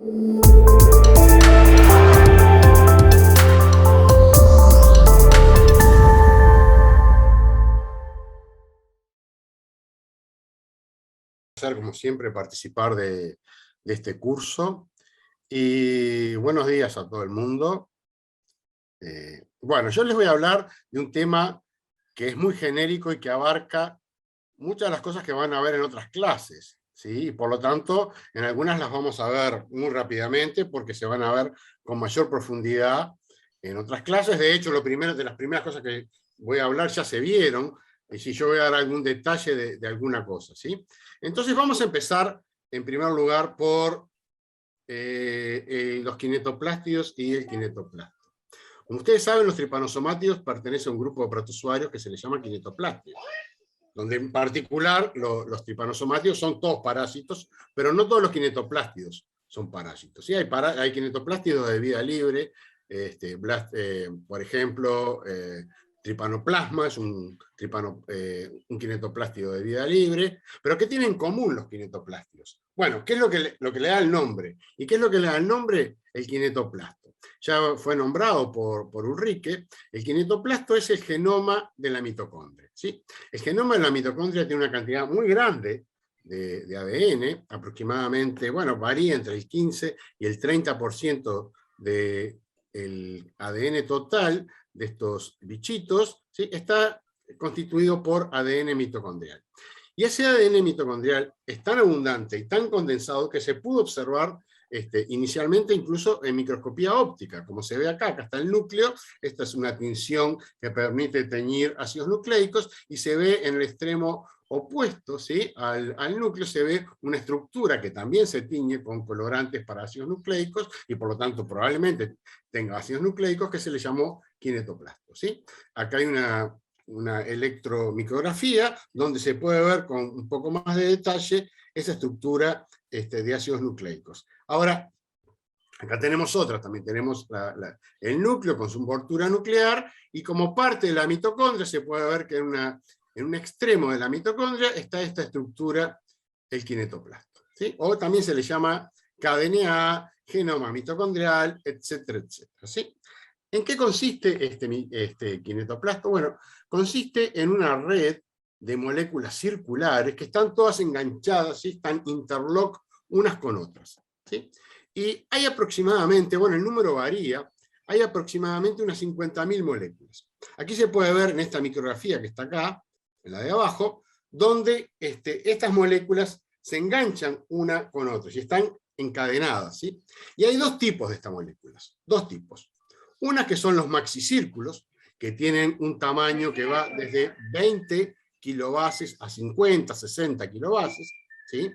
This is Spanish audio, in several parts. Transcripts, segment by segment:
Como siempre, participar de este curso. Y buenos días a todo el mundo. Bueno, yo les voy a hablar de un tema que es muy genérico y que abarca muchas de las cosas que van a ver en otras clases, ¿sí? Y por lo tanto, en algunas las vamos a ver muy rápidamente porque se van a ver con mayor profundidad en otras clases. De hecho, de las primeras cosas que voy a hablar ya se vieron, y si yo voy a dar algún detalle de alguna cosa, ¿sí? Entonces vamos a empezar, en primer lugar, por los kinetoplástidos y el kinetoplasto. Como ustedes saben, los tripanosomátidos pertenecen a un grupo de protozoarios que se les llama kinetoplástidos, donde en particular los tripanosomátidos son todos parásitos, pero no todos los kinetoplástidos son parásitos. ¿Sí? Hay kinetoplástidos de vida libre, por ejemplo, tripanoplasma es un kinetoplástido de vida libre, pero ¿qué tienen en común los kinetoplástidos? Bueno, ¿qué es lo que le da el nombre? ¿Y qué es lo que le da el nombre? El kinetoplasto. Ya fue nombrado por Ulrike. El kinetoplasto es el genoma de la mitocondria, ¿sí? El genoma de la mitocondria tiene una cantidad muy grande de ADN, aproximadamente, bueno, varía entre el 15 y el 30% del ADN total de estos bichitos, ¿sí? Está constituido por ADN mitocondrial. Y ese ADN mitocondrial es tan abundante y tan condensado que se pudo observar inicialmente incluso en microscopía óptica, como se ve acá. Acá está el núcleo, esta es una tinción que permite teñir ácidos nucleicos, y se ve en el extremo opuesto, ¿sí? al núcleo se ve una estructura que también se tiñe con colorantes para ácidos nucleicos, y por lo tanto probablemente tenga ácidos nucleicos, que se le llamó kinetoplasto, ¿sí? Acá hay una electromicrografía donde se puede ver con un poco más de detalle esa estructura de ácidos nucleicos. Ahora, acá tenemos otra, también tenemos el núcleo con su envoltura nuclear, y como parte de la mitocondria se puede ver que en un extremo de la mitocondria está esta estructura, el kinetoplasto, ¿sí? O también se le llama KDNA, genoma mitocondrial, etcétera, etcétera, ¿sí? ¿En qué consiste este kinetoplasto? Bueno, consiste en una red de moléculas circulares que están todas enganchadas, ¿sí? Están interlock unas con otras, ¿sí? Y hay aproximadamente, bueno, el número varía, hay aproximadamente unas 50.000 moléculas. Aquí se puede ver en esta micrografía que está acá, en la de abajo, donde estas moléculas se enganchan una con otra y están encadenadas, ¿sí? Y hay dos tipos de estas moléculas, dos tipos. Unas que son los maxicírculos, que tienen un tamaño que va desde 20 kilobases a 50, 60 kilobases, ¿sí?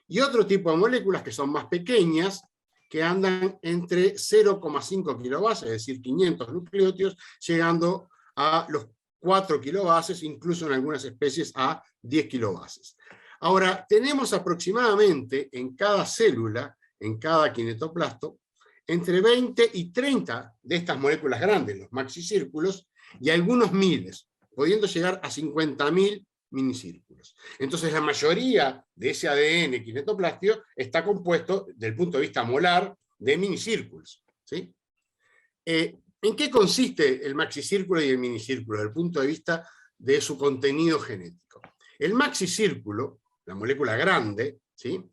Y otro tipo de moléculas que son más pequeñas, que andan entre 0,5 kilobases, es decir, 500 nucleótidos, llegando a los 4 kilobases, incluso en algunas especies a 10 kilobases. Ahora, tenemos aproximadamente en cada célula, en cada kinetoplasto, entre 20 y 30 de estas moléculas grandes, los maxicírculos, y algunos miles, pudiendo llegar a 50.000 minicírculos. Entonces la mayoría de ese ADN kinetoplástico está compuesto, desde el punto de vista molar, de minicírculos, ¿sí? ¿En qué consiste el maxicírculo y el minicírculo desde el punto de vista de su contenido genético? El maxicírculo, la molécula grande, ¿sí?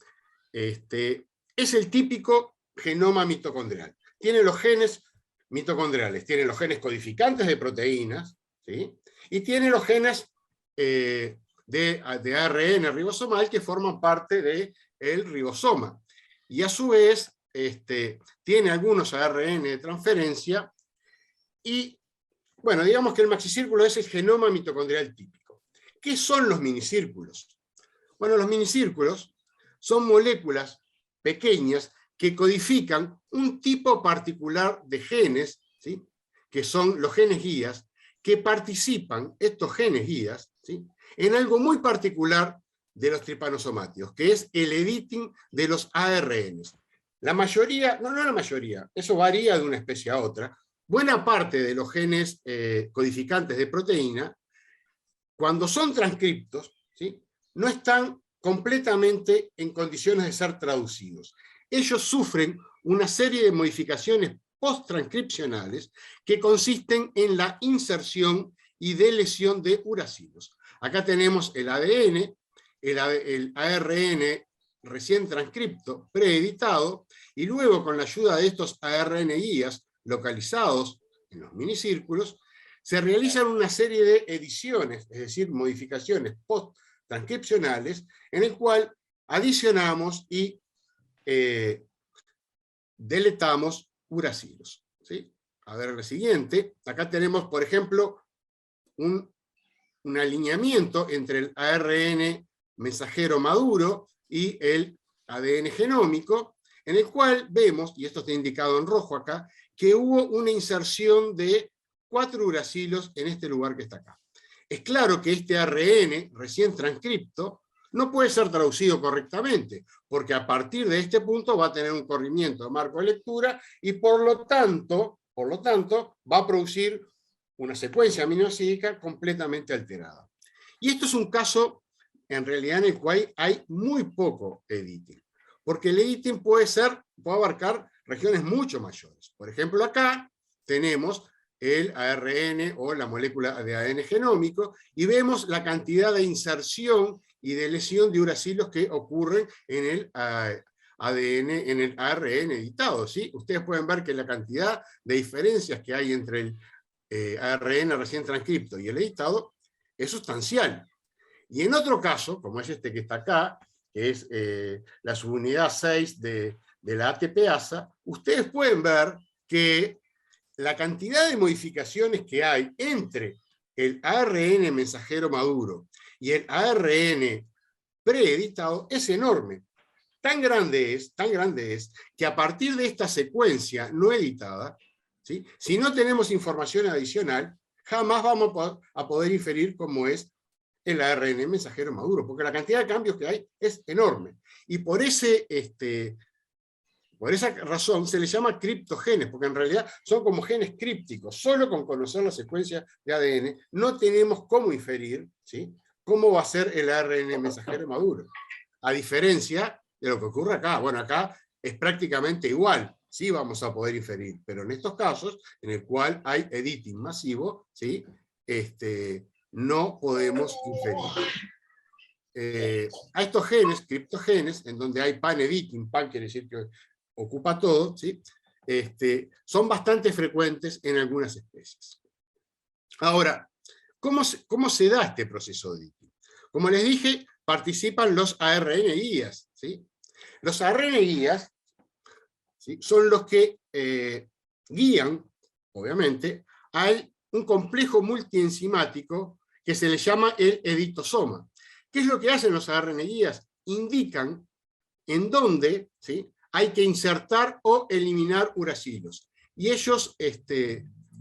Es el típico genoma mitocondrial. Tiene los genes mitocondriales, tiene los genes codificantes de proteínas, ¿sí? Y tiene los genes de ARN ribosomal que forman parte del ribosoma. Y a su vez tiene algunos ARN de transferencia. Y bueno, digamos que el maxicírculo es el genoma mitocondrial típico. ¿Qué son los minicírculos? Bueno, los minicírculos son moléculas pequeñas que codifican un tipo particular de genes, ¿sí? Que son los genes guías, que participan, estos genes guías, ¿sí? En algo muy particular de los tripanosomátidos, que es el editing de los ARNs. La mayoría, no la mayoría, eso varía de una especie a otra, buena parte de los genes codificantes de proteína, cuando son transcriptos, ¿sí? No están completamente en condiciones de ser traducidos. ellos sufren una serie de modificaciones post-transcripcionales que consisten en la inserción y deleción de uracilos. Acá tenemos el ADN, el ARN recién transcripto, preeditado, y luego con la ayuda de estos ARN guías localizados en los minicírculos, se realizan una serie de ediciones, es decir, modificaciones post-transcripcionales, en el cual adicionamos y deletamos uracilos, ¿sí? A ver, el siguiente, acá tenemos, por ejemplo, un alineamiento entre el ARN mensajero maduro y el ADN genómico, en el cual vemos, y esto está indicado en rojo acá, que hubo una inserción de 4 uracilos en este lugar que está acá. Es claro que este ARN recién transcripto no puede ser traducido correctamente, porque a partir de este punto va a tener un corrimiento de marco de lectura y por lo tanto va a producir una secuencia aminoácidica completamente alterada. Y esto es un caso, en realidad, en el cual hay muy poco editing, porque el editing puede abarcar regiones mucho mayores. Por ejemplo, acá tenemos el ARN o la molécula de ADN genómico y vemos la cantidad de inserción y de lesión de uracilos que ocurren en el ADN, en el ARN editado, ¿sí? Ustedes pueden ver que la cantidad de diferencias que hay entre el ARN recién transcripto y el editado es sustancial. Y en otro caso, como es este que está acá, que es la subunidad 6 de la ATPasa, ustedes pueden ver que la cantidad de modificaciones que hay entre el ARN mensajero maduro y el ARN preeditado es enorme. Tan grande es, que a partir de esta secuencia no editada, ¿sí? Si no tenemos información adicional, jamás vamos a poder inferir cómo es el ARN mensajero maduro, porque la cantidad de cambios que hay es enorme. Y por esa razón se les llama criptogenes, porque en realidad son como genes crípticos. Solo con conocer la secuencia de ADN no tenemos cómo inferir, ¿sí?, cómo va a ser el ARN mensajero maduro. A diferencia de lo que ocurre acá. Bueno, acá es prácticamente igual, sí vamos a poder inferir, pero en estos casos, en el cual hay editing masivo, ¿sí?, no podemos inferir. A estos genes, criptogenes, en donde hay pan editing, pan quiere decir que ocupa todo, ¿sí?, son bastante frecuentes en algunas especies. Ahora, ¿cómo se da este proceso de editing? Como les dije, participan los ARN guías, ¿sí? Los ARN guías, ¿sí?, son los que guían, obviamente, a un complejo multienzimático que se le llama el editosoma. ¿Qué es lo que hacen los ARN guías? Indican en dónde, ¿sí?, hay que insertar o eliminar uracilos. Y ellos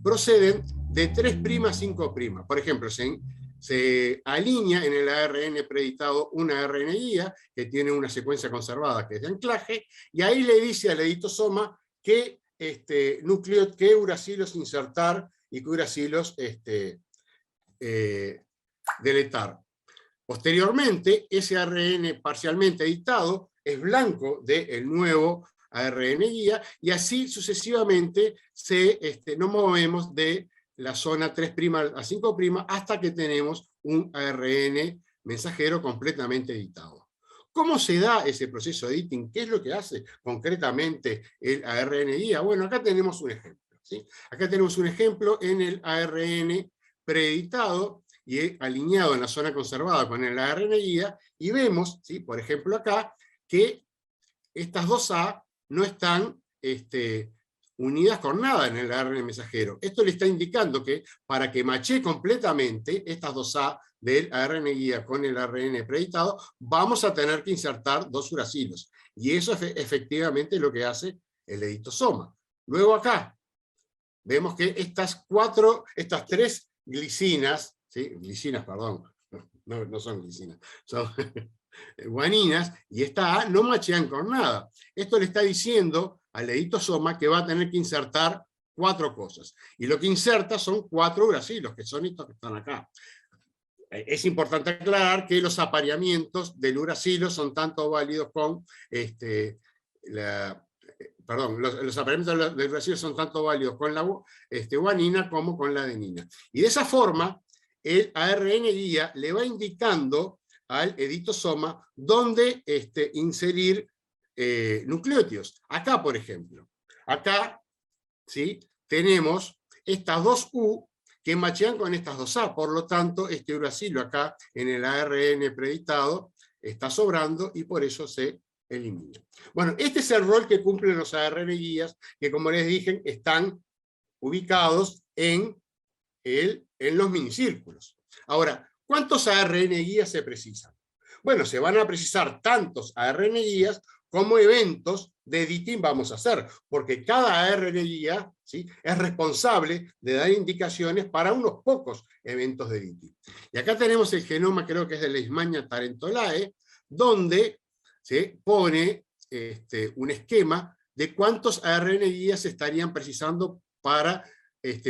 proceden de 3' a 5'. Por ejemplo, se alinea en el ARN preeditado una ARN guía que tiene una secuencia conservada que es de anclaje, y ahí le dice al editosoma qué qué uracilos insertar y qué uracilos deletar. Posteriormente, ese ARN parcialmente editado es blanco del nuevo ARN guía, y así sucesivamente nos movemos de la zona 3' a 5' hasta que tenemos un ARN mensajero completamente editado. ¿Cómo se da ese proceso de editing? ¿Qué es lo que hace concretamente el ARN guía? Bueno, acá tenemos un ejemplo, ¿sí? Acá tenemos un ejemplo en el ARN preeditado y alineado en la zona conservada con el ARN guía, y vemos, ¿sí?, por ejemplo acá, que estas dos A no están unidas con nada en el ARN mensajero. Esto le está indicando que para que machee completamente estas dos A del ARN guía con el ARN preeditado, vamos a tener que insertar 2 uracilos. Y eso es efectivamente lo que hace el editosoma. Luego acá, vemos que estas 3 glicinas, ¿sí?, glicinas, perdón, no son glicinas, son guaninas, y esta A no machean con nada. Esto le está diciendo al editosoma que va a tener que insertar 4 cosas. Y lo que inserta son 4 uracilos, que son estos que están acá. Es importante aclarar que los apareamientos del uracilo son tanto válidos con perdón, los apareamientos del uracilo son tanto válidos con la guanina como con la adenina. Y de esa forma, el ARN guía le va indicando al editosoma dónde inserir nucleótidos. Acá, por ejemplo, acá, ¿sí?, tenemos estas dos U que machean con estas dos A, por lo tanto, este uracilo acá en el ARN predictado está sobrando y por eso se elimina. Bueno, este es el rol que cumplen los ARN guías, que como les dije, están ubicados en los minicírculos. Ahora, ¿cuántos ARN guías se precisan? Bueno, se van a precisar tantos ARN guías como eventos de editing vamos a hacer, porque cada ARN guía, ¿sí?, es responsable de dar indicaciones para unos pocos eventos de editing. Y acá tenemos el genoma, creo que es de Leishmania tarentulae, donde se pone un esquema de cuántos ARN guías se estarían precisando para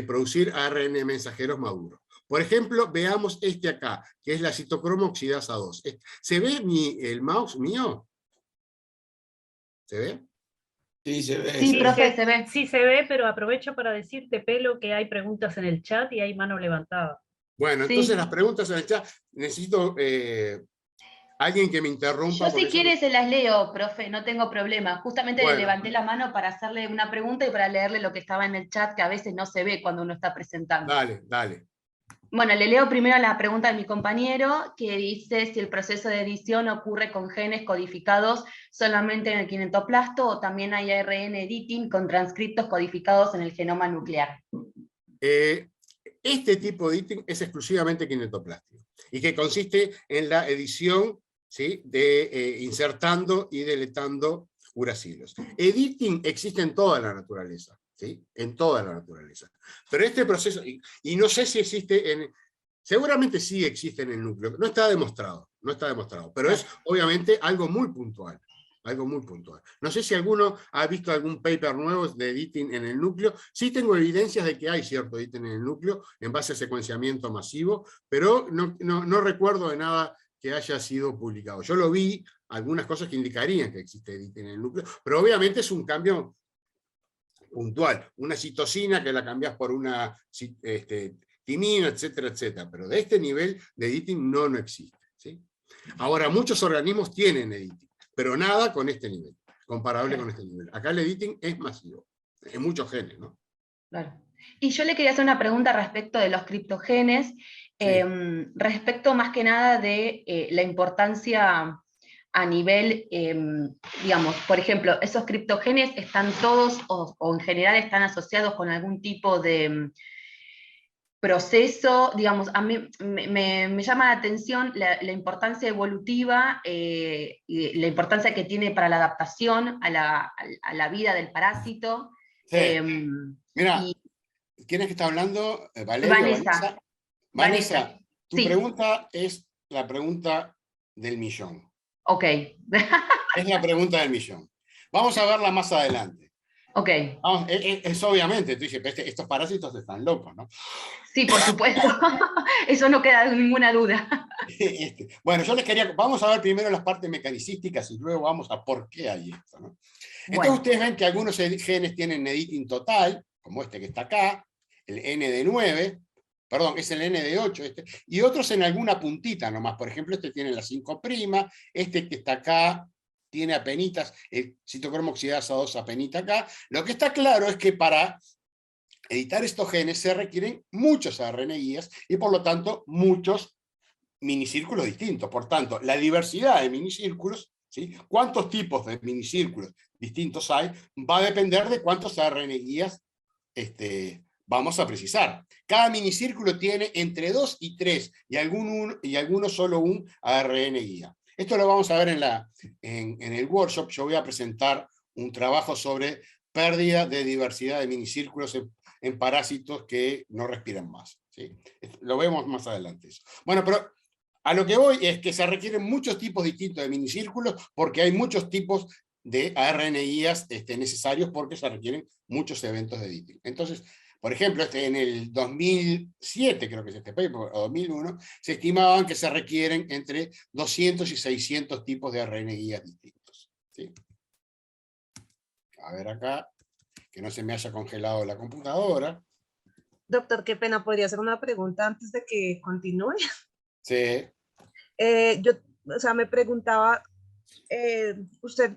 producir ARN mensajeros maduros. Por ejemplo, veamos este acá, que es la citocromo oxidasa 2. ¿Se ve el mouse mío? ¿Se ve? Sí, se ve. Sí, profe, se ve. Sí, se ve, pero aprovecho para decirte, Pelo, que hay preguntas en el chat y hay mano levantada. Bueno, Sí. entonces las preguntas en el chat, necesito alguien que me interrumpa. Yo si porque quiere se las leo, profe, no tengo problema. Justamente Bueno. le levanté la mano para hacerle una pregunta y para leerle lo que estaba en el chat, que a veces no se ve cuando uno está presentando. Dale, dale. Bueno, le leo primero la pregunta de mi compañero, que dice si el proceso de edición ocurre con genes codificados solamente en el kinetoplasto o también hay ARN editing con transcriptos codificados en el genoma nuclear. Este tipo de editing es exclusivamente kinetoplástico y que consiste en la edición, ¿sí?, de insertando y deletando uracilos. Editing existe en toda la naturaleza, ¿sí?, en toda la naturaleza. Pero este proceso, y no sé si existe seguramente sí existe en el núcleo, no está demostrado, pero es obviamente algo muy puntual. Algo muy puntual. No sé si alguno ha visto algún paper nuevo de editing en el núcleo. Sí tengo evidencias de que hay cierto editing en el núcleo en base a secuenciamiento masivo, pero no recuerdo de nada que haya sido publicado. Yo lo vi, algunas cosas que indicarían que existe editing en el núcleo, pero obviamente es un cambio puntual. Una citosina que la cambias por una timina, etcétera, etcétera. Pero de este nivel de editing no existe, ¿sí? Ahora, muchos organismos tienen editing, pero nada con este nivel, comparable con este nivel. Acá el editing es masivo, en muchos genes, ¿no? Claro. Y yo le quería hacer una pregunta respecto de los criptogenes, Sí. respecto más que nada de la importancia a nivel, digamos, por ejemplo, ¿esos criptogenes están todos o en general están asociados con algún tipo de proceso? Digamos, a mí me llama la atención la importancia evolutiva y la importancia que tiene para la adaptación a la vida del parásito. Sí. Mira, ¿quién es que está hablando? ¿Valeria? Vanessa. Vanessa, tu Sí. pregunta es la pregunta del millón. Ok. Es la pregunta del millón. Vamos a verla más adelante. Ok. Vamos, es obviamente, tú dices, estos parásitos están locos, ¿no? Sí, por supuesto. Eso no queda ninguna duda. Bueno, vamos a ver primero las partes mecanicísticas y luego vamos a por qué hay esto, ¿no? Entonces Bueno. ustedes ven que algunos genes tienen editing total, como este que está acá, el ND9, perdón, es el ND8, y otros en alguna puntita nomás. Por ejemplo, este tiene la 5', este que está acá tiene apenitas, el citocromo oxidasa 2 apenita acá. Lo que está claro es que para editar estos genes se requieren muchos ARN guías y por lo tanto muchos minicírculos distintos. Por tanto, la diversidad de minicírculos, ¿sí?, cuántos tipos de minicírculos distintos hay, va a depender de cuántos ARN guías vamos a precisar. Cada minicírculo tiene entre 2 y 3 y algunos solo un ARN guía. Esto lo vamos a ver en el workshop. Yo voy a presentar un trabajo sobre pérdida de diversidad de minicírculos en parásitos que no respiran más, ¿sí? Lo vemos más adelante eso. Bueno, pero a lo que voy es que se requieren muchos tipos distintos de minicírculos porque hay muchos tipos de ARN guías necesarios porque se requieren muchos eventos de editing. Entonces, por ejemplo, en el 2007, creo que es este paper, o 2001, se estimaban que se requieren entre 200 y 600 tipos de ARN guías distintos, ¿sí? a ver acá, que no se me haya congelado la computadora. Doctor, qué pena, ¿podría hacer una pregunta antes de que continúe? Sí. Yo, o sea, me preguntaba, usted,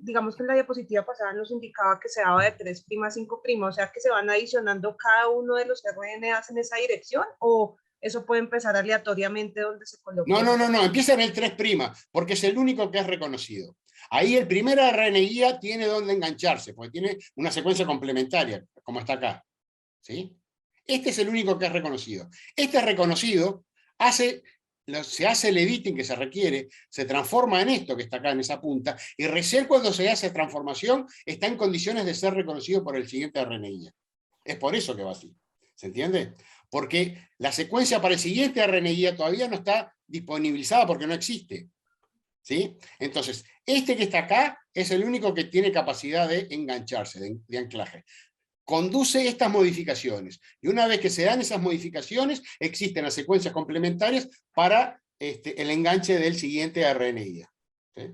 digamos que en la diapositiva pasada nos indicaba que se daba de 3' a 5', o sea, que se van adicionando cada uno de los RNAs en esa dirección, o eso puede empezar aleatoriamente donde se coloque. No, empieza en el 3', porque es el único que es reconocido. Ahí el primer RNA tiene donde engancharse, porque tiene una secuencia complementaria, como está acá. ¿Sí? Este es el único que es reconocido. Este es reconocido, se hace el editing que se requiere, se transforma en esto que está acá en esa punta, y recién cuando se hace transformación está en condiciones de ser reconocido por el siguiente RNA. Es por eso que va así. ¿Se entiende? Porque la secuencia para el siguiente RNA todavía no está disponibilizada porque no existe. ¿Sí? Entonces, este que está acá es el único que tiene capacidad de engancharse, de anclaje. Conduce estas modificaciones. Y una vez que se dan esas modificaciones, existen las secuencias complementarias para el enganche del siguiente RNA. ¿Sí?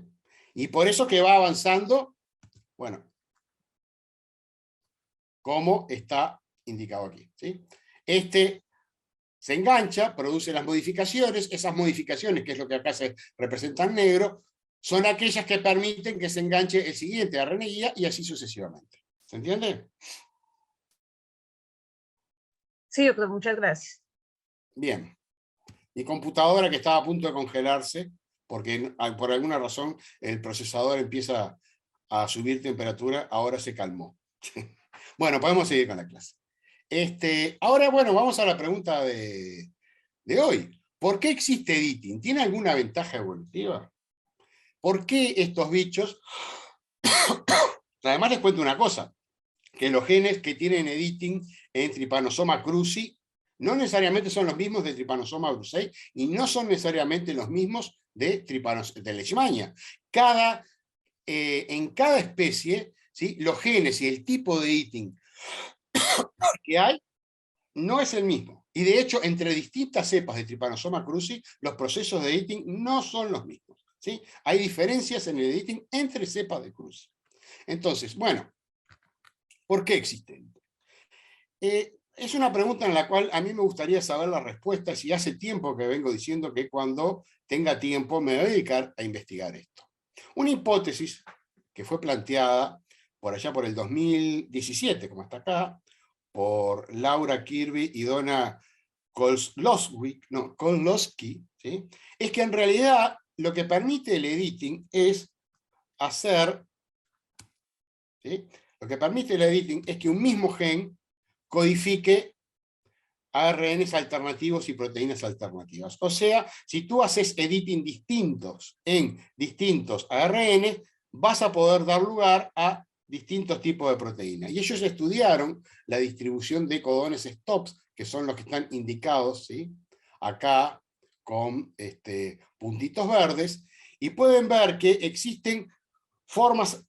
Y por eso que va avanzando, bueno, como está indicado aquí. ¿Sí? Este se engancha, produce las modificaciones, esas modificaciones, que es lo que acá se representa en negro, son aquellas que permiten que se enganche el siguiente RNA y así sucesivamente. ¿Se entiende? Sí, doctor, muchas gracias. Bien. Mi computadora, que estaba a punto de congelarse, porque por alguna razón el procesador empieza a subir temperatura, ahora se calmó. Bueno, podemos seguir con la clase. Ahora, bueno, vamos a la pregunta de hoy. ¿Por qué existe editing? ¿Tiene alguna ventaja evolutiva? ¿Por qué estos bichos? Además les cuento una cosa, que los genes que tienen editing en Trypanosoma cruzi no necesariamente son los mismos de Trypanosoma brucei y no son necesariamente los mismos de Leishmania. En cada especie, ¿sí?, los genes y el tipo de editing que hay no es el mismo. Y de hecho, entre distintas cepas de Trypanosoma cruzi, los procesos de editing no son los mismos. ¿Sí? Hay diferencias en el editing entre cepas de cruzi. Entonces, bueno, ¿por qué existe? Es una pregunta en la cual a mí me gustaría saber la respuesta, y hace tiempo que vengo diciendo que cuando tenga tiempo me voy a dedicar a investigar esto. Una hipótesis que fue planteada por allá por el 2017, como está acá, por Laura Kirby y Donna Kozlowski, ¿sí?, es que en realidad lo que permite el editing es hacer, ¿sí?, lo que permite el editing es que un mismo gen codifique ARNs alternativos y proteínas alternativas. O sea, si tú haces editing distintos en distintos ARN, vas a poder dar lugar a distintos tipos de proteínas. Y ellos estudiaron la distribución de codones stops, que son los que están indicados, ¿sí?, acá con puntitos verdes, y pueden ver que existen formas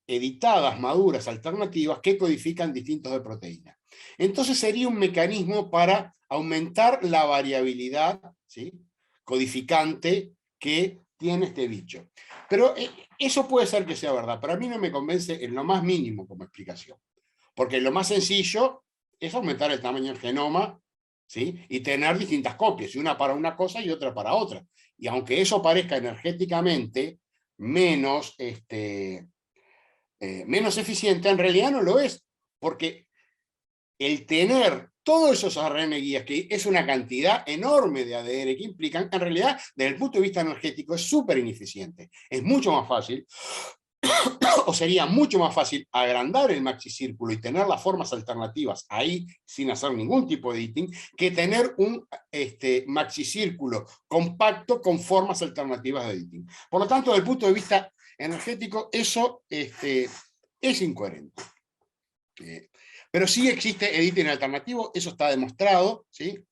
editadas, maduras, alternativas, que codifican distintos de proteínas. Entonces sería un mecanismo para aumentar la variabilidad, ¿sí?, codificante que tiene este bicho. Pero eso puede ser que sea verdad, pero a mí no me convence en lo más mínimo como explicación. Porque lo más sencillo es aumentar el tamaño del genoma, ¿sí?, y tener distintas copias, y una para una cosa y otra para otra. Y aunque eso parezca energéticamente menos eficiente, en realidad no lo es, porque el tener todos esos ARN guías, que es una cantidad enorme de ADN que implican, en realidad, desde el punto de vista energético, es súper ineficiente. Es mucho más fácil, o sería mucho más fácil, agrandar el maxicírculo y tener las formas alternativas ahí, sin hacer ningún tipo de editing, que tener un maxicírculo compacto con formas alternativas de editing. Por lo tanto, desde el punto de vista energético, eso es incoherente. Pero sí existe editing alternativo, eso está demostrado, ¿sí?,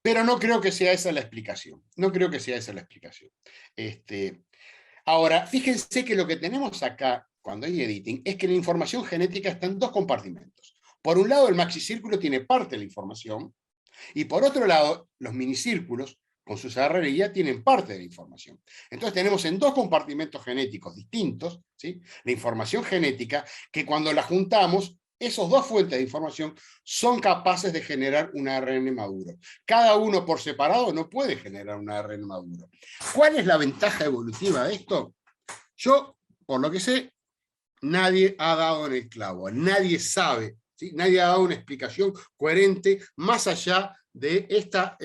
pero no creo que sea esa la explicación. No creo que sea esa la explicación. Ahora, fíjense que lo que tenemos acá, cuando hay editing, es que la información genética está en dos compartimentos. Por un lado, el maxicírculo tiene parte de la información, y por otro lado, los minicírculos, con sus ARN ya tienen parte de la información. Entonces tenemos en dos compartimentos genéticos distintos, ¿sí?, la información genética, que cuando la juntamos, esos dos fuentes de información son capaces de generar un ARN maduro. Cada uno por separado no puede generar un ARN maduro. ¿Cuál es la ventaja evolutiva de esto? Yo, por lo que sé, nadie ha dado en el clavo, nadie sabe, ¿sí?, nadie ha dado una explicación coherente más allá de esta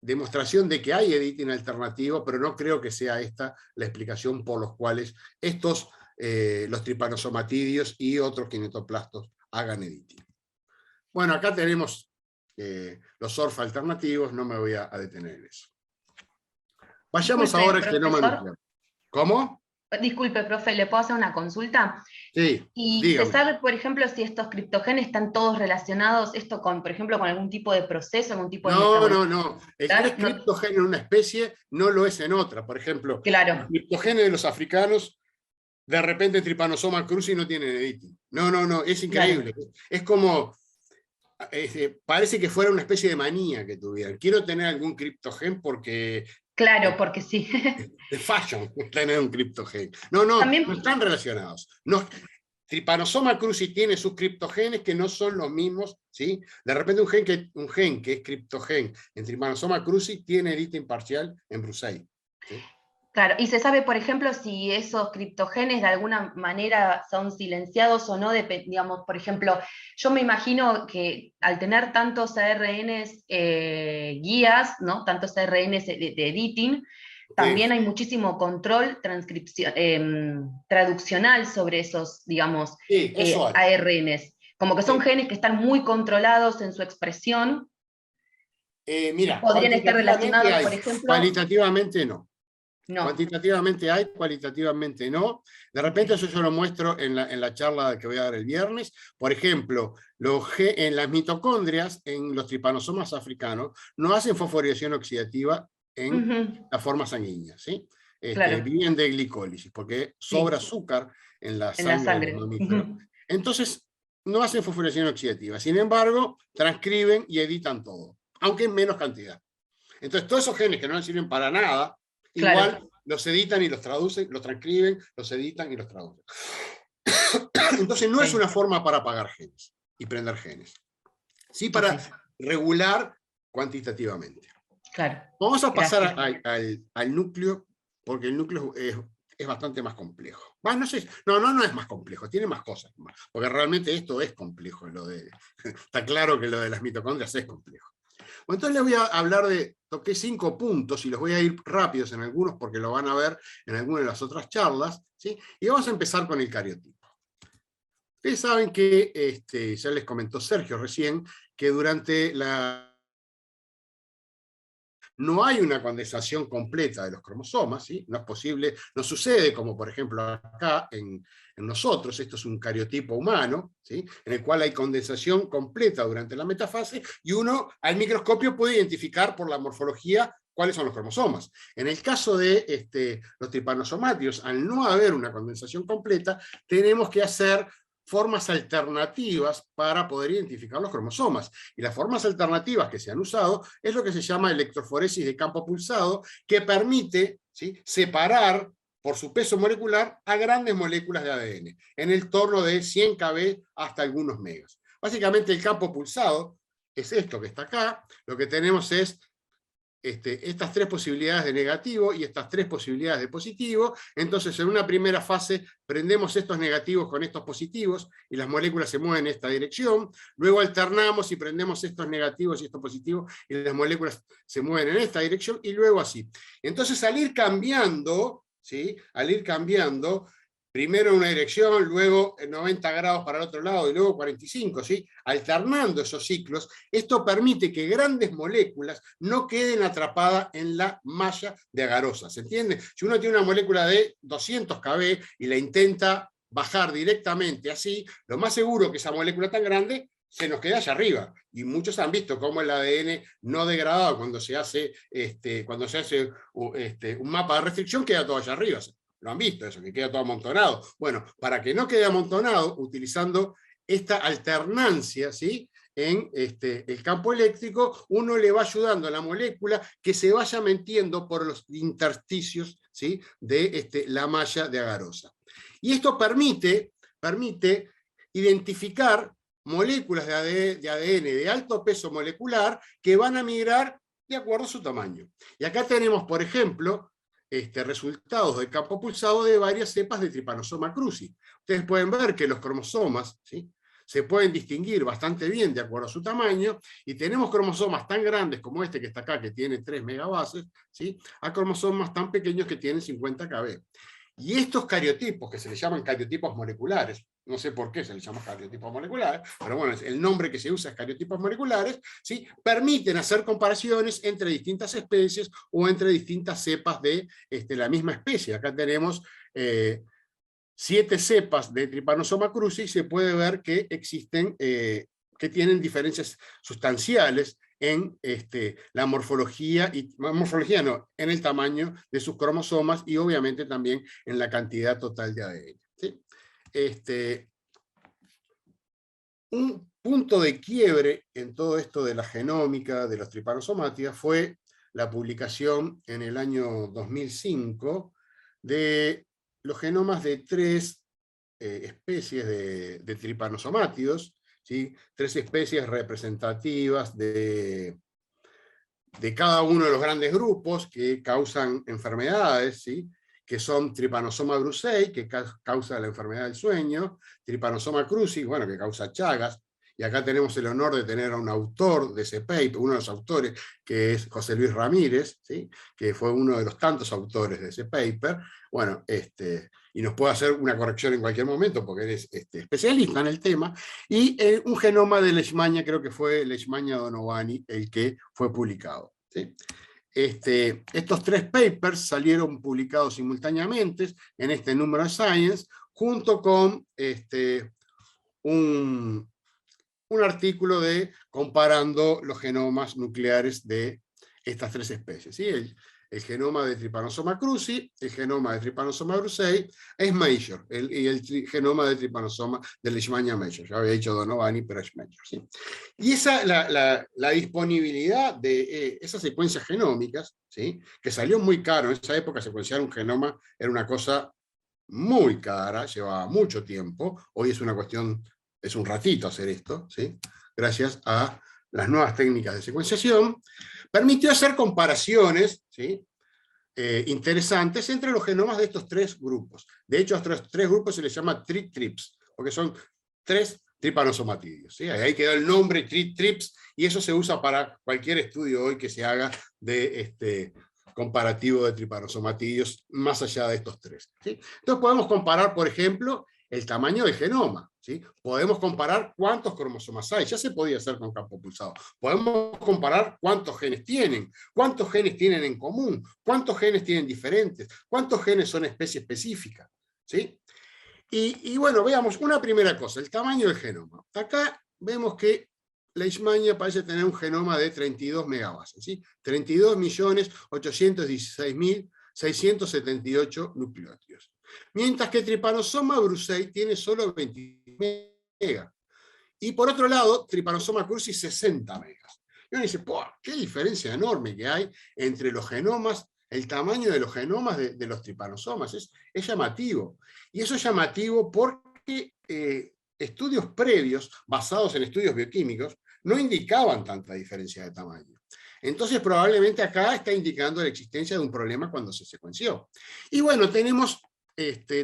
demostración de que hay editing alternativo, pero no creo que sea esta la explicación por los cuales estos, los tripanosomatidios y otros kinetoplastos hagan editing. Bueno, acá tenemos los ORF alternativos, no me voy a detener en eso. Vayamos Disculpe, ahora al genoma profesor. nuclear. ¿Cómo? Disculpe, profe, ¿le puedo hacer una consulta? Sí, ¿Y dígame. se sabe, por ejemplo, si estos criptogenes están todos relacionados, esto con, por ejemplo, con algún tipo de proceso, algún tipo de No. El que es No. criptogeno en una especie no lo es en otra. Por ejemplo, Claro. los criptogenes de los africanos, de repente Trypanosoma cruzi no tienen editing. No, es increíble. Claro. Es como, parece que fuera una especie de manía que tuvieran. Quiero tener algún criptogen porque... Claro, porque sí. De fashion, tener un criptogen. No También... están relacionados. No, Trypanosoma cruzi tiene sus criptogenes que no son los mismos, ¿sí? De repente un gen que es criptogen en Trypanosoma cruzi tiene editing parcial en Brucei, ¿sí? Claro, y se sabe, por ejemplo, si esos criptogenes de alguna manera son silenciados o no, digamos, por ejemplo, yo me imagino que al tener tantos ARNs guías, ¿no?, tantos ARNs de editing, también hay muchísimo control traduccional sobre esos, digamos, ARNs. Como que son genes que están muy controlados en su expresión. Mira, podrían estar relacionados, por ejemplo... Cualitativamente no. No. Cuantitativamente hay, cualitativamente no. De repente eso yo lo muestro en la charla que voy a dar el viernes. Por ejemplo, en las mitocondrias, en los tripanosomas africanos, no hacen fosforilación oxidativa en la forma sanguínea, ¿sí? Claro. Viven de glicólisis, porque sobra azúcar en la sangre del mamífero. Entonces, no hacen fosforilación oxidativa. Sin embargo, transcriben y editan todo, aunque en menos cantidad. Entonces, todos esos genes que no les sirven para nada, igual los editan y los traducen, los transcriben, los editan y los traducen. Entonces no es una forma para apagar genes y prender genes. Sí para regular cuantitativamente. Claro. Vamos a pasar al núcleo, porque el núcleo es bastante más complejo. No es más complejo, tiene más cosas. Porque realmente esto es complejo. Está claro que lo de las mitocondrias es complejo. Bueno, entonces les voy a hablar toqué 5 puntos y los voy a ir rápidos en algunos porque lo van a ver en alguna de las otras charlas, ¿sí? Y vamos a empezar con el cariotipo. Ustedes saben que, ya les comentó Sergio recién, que durante no hay una condensación completa de los cromosomas, ¿sí? No es posible, no sucede como por ejemplo acá en nosotros, esto es un cariotipo humano, ¿sí?, en el cual hay condensación completa durante la metafase, y uno al microscopio puede identificar por la morfología cuáles son los cromosomas. En el caso de los tripanosomátidos, al no haber una condensación completa, tenemos que hacer formas alternativas para poder identificar los cromosomas. Y las formas alternativas que se han usado es lo que se llama electroforesis de campo pulsado, que permite, ¿sí?, separar por su peso molecular a grandes moléculas de ADN, en el torno de 100 kb hasta algunos megas. Básicamente el campo pulsado es esto que está acá. Lo que tenemos es estas 3 posibilidades de negativo y estas 3 posibilidades de positivo. Entonces en una primera fase prendemos estos negativos con estos positivos y las moléculas se mueven en esta dirección. Luego alternamos y prendemos estos negativos y estos positivos y las moléculas se mueven en esta dirección, y luego así. Entonces al ir cambiando, ¿sí?, al ir cambiando, primero en una dirección, luego en 90 grados para el otro lado y luego 45, ¿sí?, alternando esos ciclos, esto permite que grandes moléculas no queden atrapadas en la malla de agarosa. ¿Se entiende? Si uno tiene una molécula de 200 kb y la intenta bajar directamente así, lo más seguro que esa molécula tan grande se nos queda allá arriba. Y muchos han visto cómo el ADN no degradado, cuando se hace un mapa de restricción, queda todo allá arriba. Lo han visto eso, que queda todo amontonado. Bueno, para que no quede amontonado, utilizando esta alternancia, ¿sí?, en el campo eléctrico, uno le va ayudando a la molécula que se vaya metiendo por los intersticios, ¿sí?, de la malla de agarosa. Y esto permite identificar moléculas de ADN de alto peso molecular que van a migrar de acuerdo a su tamaño. Y acá tenemos, por ejemplo, resultados de campo pulsado de varias cepas de Trypanosoma cruzi. Ustedes pueden ver que los cromosomas, ¿sí?, se pueden distinguir bastante bien de acuerdo a su tamaño, y tenemos cromosomas tan grandes como este que está acá, que tiene 3 megabases, ¿sí?, a cromosomas tan pequeños que tienen 50 kb. Y estos cariotipos, que se les llaman cariotipos moleculares, no sé por qué se les llama cariotipos moleculares, pero bueno, el nombre que se usa es cariotipos moleculares, ¿sí?, permiten hacer comparaciones entre distintas especies o entre distintas cepas de la misma especie. Acá tenemos 7 cepas de Trypanosoma cruzi y se puede ver que existen, que tienen diferencias sustanciales en la morfología, en el tamaño de sus cromosomas y obviamente también en la cantidad total de ADN. ¿Sí? Un punto de quiebre en todo esto de la genómica de los Trypanosomata fue la publicación en el año 2005 de los genomas de 3 especies de tripanosomátidos, ¿sí? 3 especies representativas de cada uno de los grandes grupos que causan enfermedades, ¿sí?, que son Trypanosoma brucei, que causa la enfermedad del sueño, Trypanosoma cruzi, bueno, que causa Chagas, y acá tenemos el honor de tener a un autor de ese paper, uno de los autores, que es José Luis Ramírez, ¿sí?, que fue uno de los tantos autores de ese paper, bueno, y nos puede hacer una corrección en cualquier momento, porque él es especialista en el tema, y un genoma de Leishmania, creo que fue Leishmania donovani, el que fue publicado, ¿sí? Estos 3 papers salieron publicados simultáneamente en este número de Science, junto con un artículo comparando los genomas nucleares de estas 3 especies, ¿sí? El genoma de Trypanosoma cruzi, el genoma de Trypanosoma brucei es major, y el genoma de Trypanosoma de Leishmania major. Ya había dicho donovani, pero es major, ¿sí? Y la disponibilidad de esas secuencias genómicas, ¿sí?, que salió muy caro. En esa época secuenciar un genoma era una cosa muy cara, llevaba mucho tiempo. Hoy es una cuestión, es un ratito hacer esto, ¿sí?, gracias a las nuevas técnicas de secuenciación. Permitió hacer comparaciones, ¿sí?, interesantes entre los genomas de estos 3 grupos. De hecho, a estos 3 grupos se les llama TRIPS, porque son 3 tripanosomatídeos, ¿sí? Ahí quedó el nombre TRIPS, y eso se usa para cualquier estudio hoy que se haga de comparativo de tripanosomatídeos, más allá de estos 3. ¿Sí? Entonces podemos comparar, por ejemplo, el tamaño del genoma, ¿sí? Podemos comparar cuántos cromosomas hay, ya se podía hacer con campo pulsado. Podemos comparar cuántos genes tienen en común, cuántos genes tienen diferentes, cuántos genes son especie específica, ¿sí? Y bueno, veamos una primera cosa, el tamaño del genoma. Acá vemos que Leishmania parece tener un genoma de 32 megabases, ¿sí? 32.816.678 nucleótidos. Mientras que Trypanosoma brucei tiene solo 20 megas. Y por otro lado, Trypanosoma cruzi 60 megas. Y uno dice, qué diferencia enorme que hay entre los genomas, el tamaño de los genomas de los tripanosomas. Es llamativo. Y eso es llamativo porque estudios previos, basados en estudios bioquímicos, no indicaban tanta diferencia de tamaño. Entonces probablemente acá está indicando la existencia de un problema cuando se secuenció. Y bueno, tenemos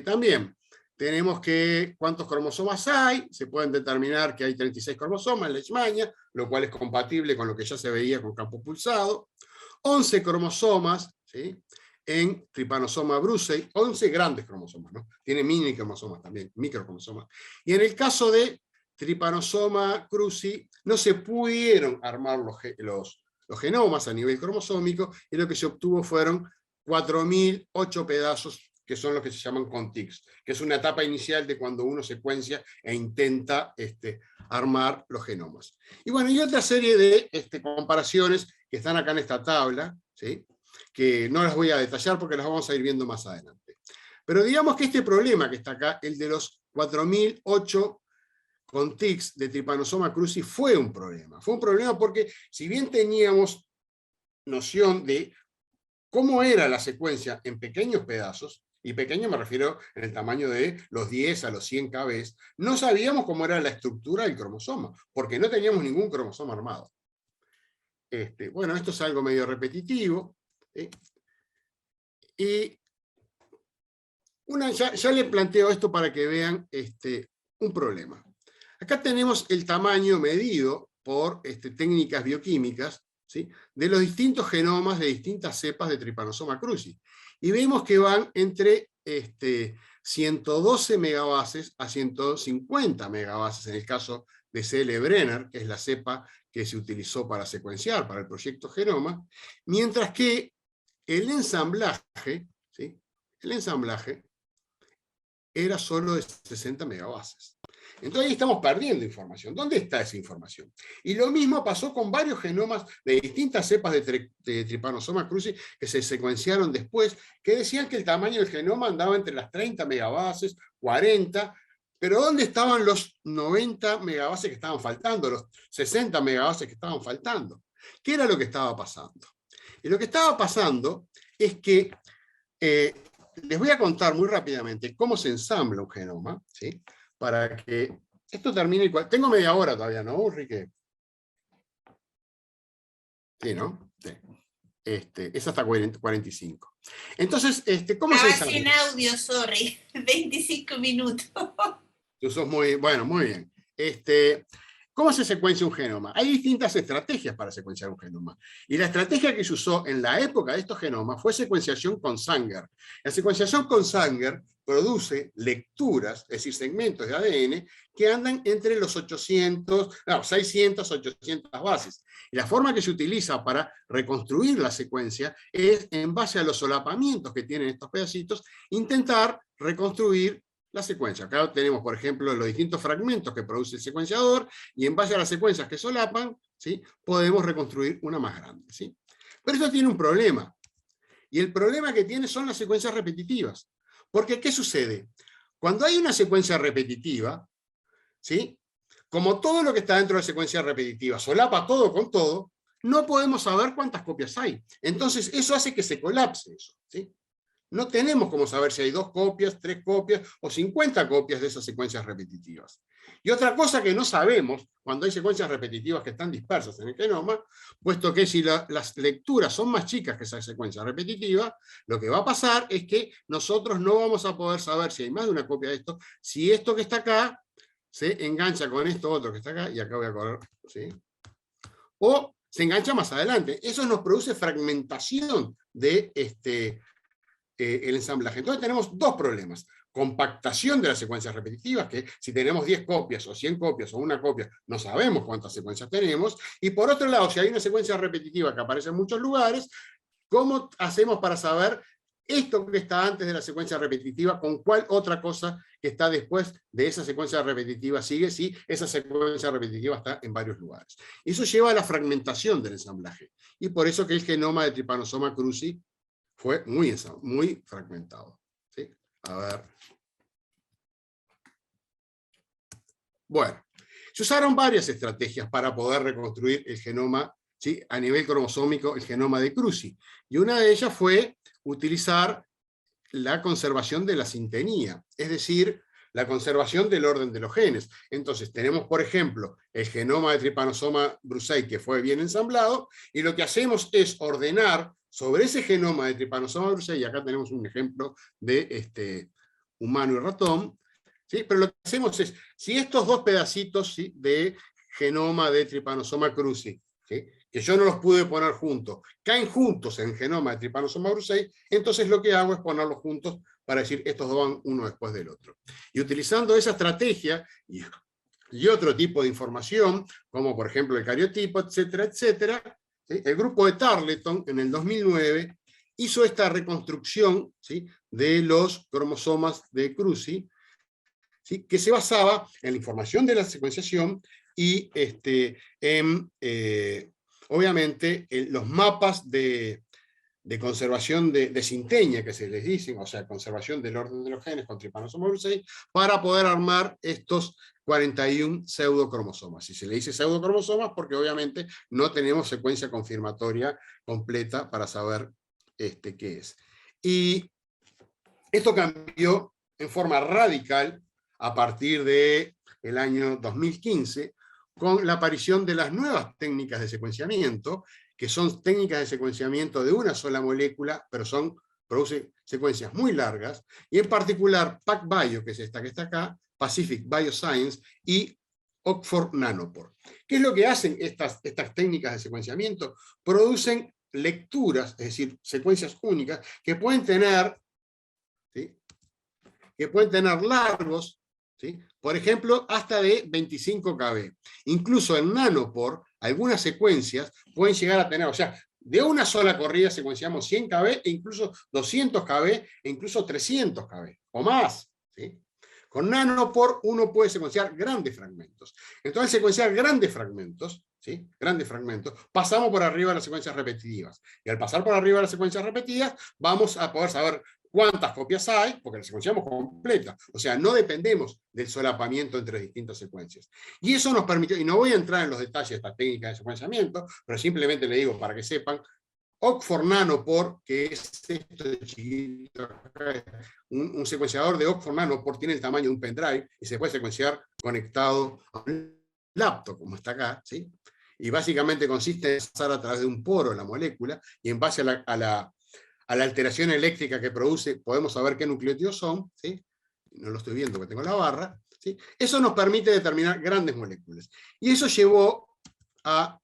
también, tenemos que cuántos cromosomas hay, se pueden determinar que hay 36 cromosomas en Leishmania, lo cual es compatible con lo que ya se veía con campo pulsado, 11 cromosomas, ¿sí?, en Trypanosoma brucei, 11 grandes cromosomas, ¿no? Tiene mini cromosomas también, microcromosomas. Y en el caso de Trypanosoma cruzi, no se pudieron armar los genomas a nivel cromosómico, y lo que se obtuvo fueron 4.008 pedazos, que son los que se llaman contigs, que es una etapa inicial de cuando uno secuencia e intenta armar los genomas. Y bueno, y otra serie de comparaciones que están acá en esta tabla, ¿sí?, que no las voy a detallar porque las vamos a ir viendo más adelante. Pero digamos que este problema que está acá, el de los 4.008 con tics de Trypanosoma cruzi fue un problema. Fue un problema porque si bien teníamos noción de cómo era la secuencia en pequeños pedazos, y pequeño me refiero en el tamaño de los 10 a los 100 kb, no sabíamos cómo era la estructura del cromosoma, porque no teníamos ningún cromosoma armado. Bueno, esto es algo medio repetitivo. Y ya le planteo esto para que vean un problema. Acá tenemos el tamaño medido por técnicas bioquímicas, ¿sí?, de los distintos genomas de distintas cepas de Trypanosoma cruzi. Y vemos que van entre 112 megabases a 150 megabases en el caso de CL Brenner, que es la cepa que se utilizó para secuenciar para el proyecto Genoma, mientras que el ensamblaje, ¿sí?, el ensamblaje era solo de 60 megabases. Entonces ahí estamos perdiendo información. ¿Dónde está esa información? Y lo mismo pasó con varios genomas de distintas cepas de Trypanosoma cruzi que se secuenciaron después, que decían que el tamaño del genoma andaba entre las 30 megabases, 40, pero ¿dónde estaban los 90 megabases que estaban faltando, los 60 megabases que estaban faltando? ¿Qué era lo que estaba pasando? Y lo que estaba pasando es que les voy a contar muy rápidamente cómo se ensambla un genoma, ¿sí?, para que esto termine. Tengo media hora todavía, ¿no, Ulrike? Sí, ¿no? Sí. Es hasta 45. Entonces, ¿cómo se ensambla? Sin audio, sorry. 25 minutos. Tú sos muy bien. ¿Cómo se secuencia un genoma? Hay distintas estrategias para secuenciar un genoma. Y la estrategia que se usó en la época de estos genomas fue secuenciación con Sanger. La secuenciación con Sanger produce lecturas, es decir, segmentos de ADN, que andan entre los 600, 800 bases. Y la forma que se utiliza para reconstruir la secuencia es, en base a los solapamientos que tienen estos pedacitos, intentar reconstruir la secuencia. Acá tenemos, por ejemplo, los distintos fragmentos que produce el secuenciador, y en base a las secuencias que solapan, ¿sí?, podemos reconstruir una más grande, ¿sí? Pero esto tiene un problema. Y el problema que tiene son las secuencias repetitivas. Porque, ¿qué sucede? Cuando hay una secuencia repetitiva, ¿sí?, como todo lo que está dentro de la secuencia repetitiva solapa todo con todo, no podemos saber cuántas copias hay. Entonces, eso hace que se colapse eso, ¿sí? No tenemos cómo saber si hay 2 copias, 3 copias o 50 copias de esas secuencias repetitivas. Y otra cosa que no sabemos cuando hay secuencias repetitivas que están dispersas en el genoma, puesto que si las lecturas son más chicas que esa secuencia repetitiva, lo que va a pasar es que nosotros no vamos a poder saber si hay más de una copia de esto, si esto que está acá se engancha con esto otro que está acá, y acá voy a correr, ¿sí?, o se engancha más adelante. Eso nos produce fragmentación de el ensamblaje. Entonces tenemos dos problemas: compactación de las secuencias repetitivas, que si tenemos 10 copias o 100 copias o una copia, no sabemos cuántas secuencias tenemos, y por otro lado, si hay una secuencia repetitiva que aparece en muchos lugares, ¿cómo hacemos para saber esto que está antes de la secuencia repetitiva con cuál otra cosa que está después de esa secuencia repetitiva sigue, si esa secuencia repetitiva está en varios lugares? Eso lleva a la fragmentación del ensamblaje, y por eso que el genoma de Trypanosoma cruzi fue muy fragmentado, ¿sí? A ver. Bueno, se usaron varias estrategias para poder reconstruir el genoma, ¿sí?, a nivel cromosómico, el genoma de Cruzi. Y una de ellas fue utilizar la conservación de la sintenía, es decir, la conservación del orden de los genes. Entonces tenemos, por ejemplo, el genoma de Trypanosoma brucei que fue bien ensamblado, y lo que hacemos es ordenar sobre ese genoma de Trypanosoma brucei, y acá tenemos un ejemplo de humano y ratón, ¿sí? Pero lo que hacemos es, si estos dos pedacitos, ¿sí?, de genoma de Trypanosoma cruzi, ¿sí?, que yo no los pude poner juntos, caen juntos en el genoma de Trypanosoma brucei, entonces lo que hago es ponerlos juntos para decir estos dos van uno después del otro. Y utilizando esa estrategia y otro tipo de información, como por ejemplo el cariotipo, etcétera, etcétera, ¿sí?, el grupo de Tarleton en el 2009 hizo esta reconstrucción, ¿sí?, de los cromosomas de Cruzi, ¿sí?, que se basaba en la información de la secuenciación y obviamente los mapas de de conservación de sinteña, que se les dice, o sea, conservación del orden de los genes con Trypanosoma brucei, para poder armar estos 41 pseudocromosomas. Y se le dice pseudocromosomas porque obviamente no tenemos secuencia confirmatoria completa para saber qué es. Y esto cambió en forma radical a partir del año 2015, con la aparición de las nuevas técnicas de secuenciamiento, que son técnicas de secuenciamiento de una sola molécula, pero producen secuencias muy largas, y en particular PacBio, que es esta que está acá, Pacific Bioscience, y Oxford Nanopore. ¿Qué es lo que hacen estas técnicas de secuenciamiento? Producen lecturas, es decir, secuencias únicas, que pueden tener, ¿sí?, largos, ¿sí?, por ejemplo, hasta de 25 kb. Incluso en Nanopore, algunas secuencias pueden llegar a tener, o sea, de una sola corrida secuenciamos 100 kb, e incluso 200 kb, e incluso 300 kb, o más, ¿sí? Con Nanopore uno puede secuenciar grandes fragmentos. Entonces, al secuenciar grandes fragmentos, ¿sí?, grandes fragmentos, pasamos por arriba de las secuencias repetitivas. Y al pasar por arriba de las secuencias repetidas, vamos a poder saber cuántas copias hay, porque las secuenciamos completa. O sea, no dependemos del solapamiento entre distintas secuencias. Y eso nos permitió, y no voy a entrar en los detalles de esta técnica de secuenciamiento, pero simplemente le digo para que sepan, Oxford Nanopore, que es esto chiquito, un secuenciador de Oxford Nanopore tiene el tamaño de un pendrive y se puede secuenciar conectado a un laptop, como está acá, ¿sí? Y básicamente consiste en pasar a través de un poro la molécula, y en base a la alteración eléctrica que produce, podemos saber qué nucleótidos son, ¿sí? No lo estoy viendo porque tengo la barra, ¿sí? Eso nos permite determinar grandes moléculas. Y eso llevó a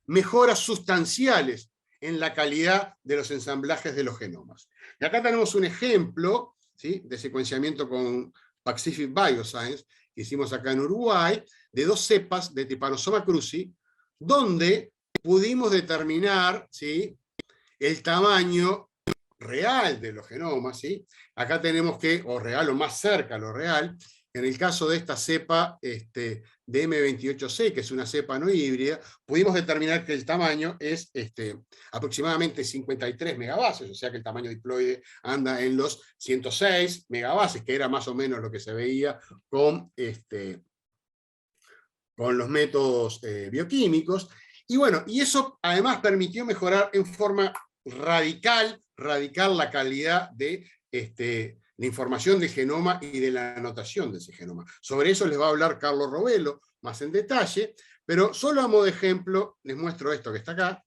mejoras sustanciales en la calidad de los ensamblajes de los genomas. Y acá tenemos un ejemplo, ¿sí?, de secuenciamiento con Pacific Bioscience, que hicimos acá en Uruguay, de 2 cepas de Trypanosoma cruzi, donde pudimos determinar, ¿sí?, el tamaño real de los genomas, ¿sí? Acá tenemos que, o real o más cerca a lo real, en el caso de esta cepa de M28C, que es una cepa no híbrida, pudimos determinar que el tamaño es aproximadamente 53 megabases, o sea que el tamaño diploide anda en los 106 megabases, que era más o menos lo que se veía con los métodos bioquímicos. Y bueno, y eso además permitió mejorar en forma radical la calidad de la información del genoma y de la anotación de ese genoma. Sobre eso les va a hablar Carlos Robelo más en detalle, pero solo a modo de ejemplo les muestro esto que está acá.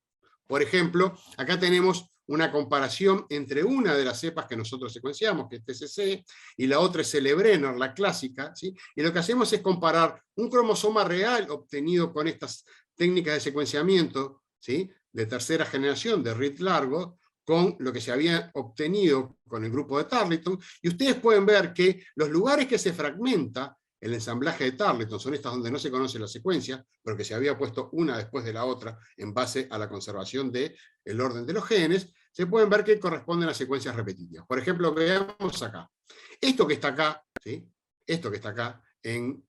Por ejemplo, acá tenemos una comparación entre una de las cepas que nosotros secuenciamos, que es TCC, y la otra es Celebrenner, la clásica, ¿sí? Y lo que hacemos es comparar un cromosoma real obtenido con estas técnicas de secuenciamiento, ¿sí?, de tercera generación de Reed largo, con lo que se había obtenido con el grupo de Tarleton, y ustedes pueden ver que los lugares que se fragmenta el ensamblaje de Tarleton son estas donde no se conoce la secuencia, pero que se había puesto una después de la otra en base a la conservación del orden de los genes, se pueden ver que corresponden a secuencias repetitivas. Por ejemplo, veamos acá. Esto que está acá, ¿sí?, esto que está acá en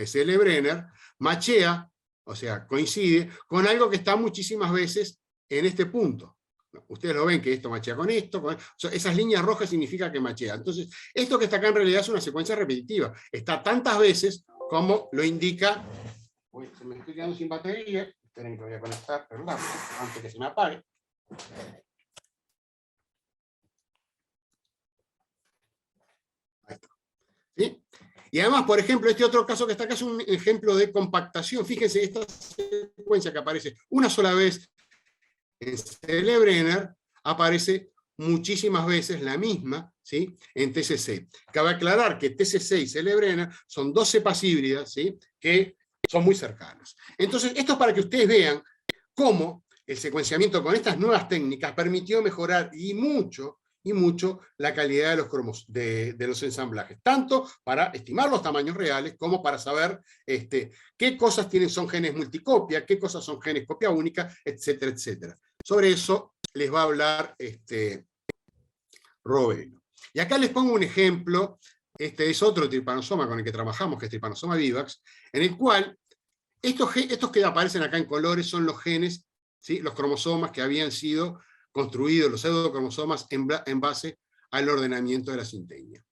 Celebrenner, machea, o sea, coincide con algo que está muchísimas veces en este punto. Ustedes lo ven que esto machea con esto, esas líneas rojas significa que machea. Entonces, esto que está acá en realidad es una secuencia repetitiva. Está tantas veces como lo indica... Uy, se me estoy quedando sin batería. Esperen que lo voy a conectar, perdón, antes que se me apague. Ahí está. ¿Sí? Y además, por ejemplo, este otro caso que está acá es un ejemplo de compactación. Fíjense, esta secuencia que aparece una sola vez en Celebrenner, aparece muchísimas veces la misma, ¿sí?, en TCC. Cabe aclarar que TCC y Celebrenner son 2 cepas híbridas, ¿sí?, que son muy cercanas. Entonces, esto es para que ustedes vean cómo el secuenciamiento con estas nuevas técnicas permitió mejorar y mucho la calidad de los ensamblajes, tanto para estimar los tamaños reales, como para saber qué cosas son genes multicopia, qué cosas son genes copia única, etcétera, etcétera. Sobre eso les va a hablar Robelo. Y acá les pongo un ejemplo, este es otro trypanosoma con el que trabajamos, que es Trypanosoma vivax, en el cual estos que aparecen acá en colores son los genes ¿sí?, los cromosomas que habían sido construidos, los pseudocromosomas, en base al ordenamiento de la sinteña.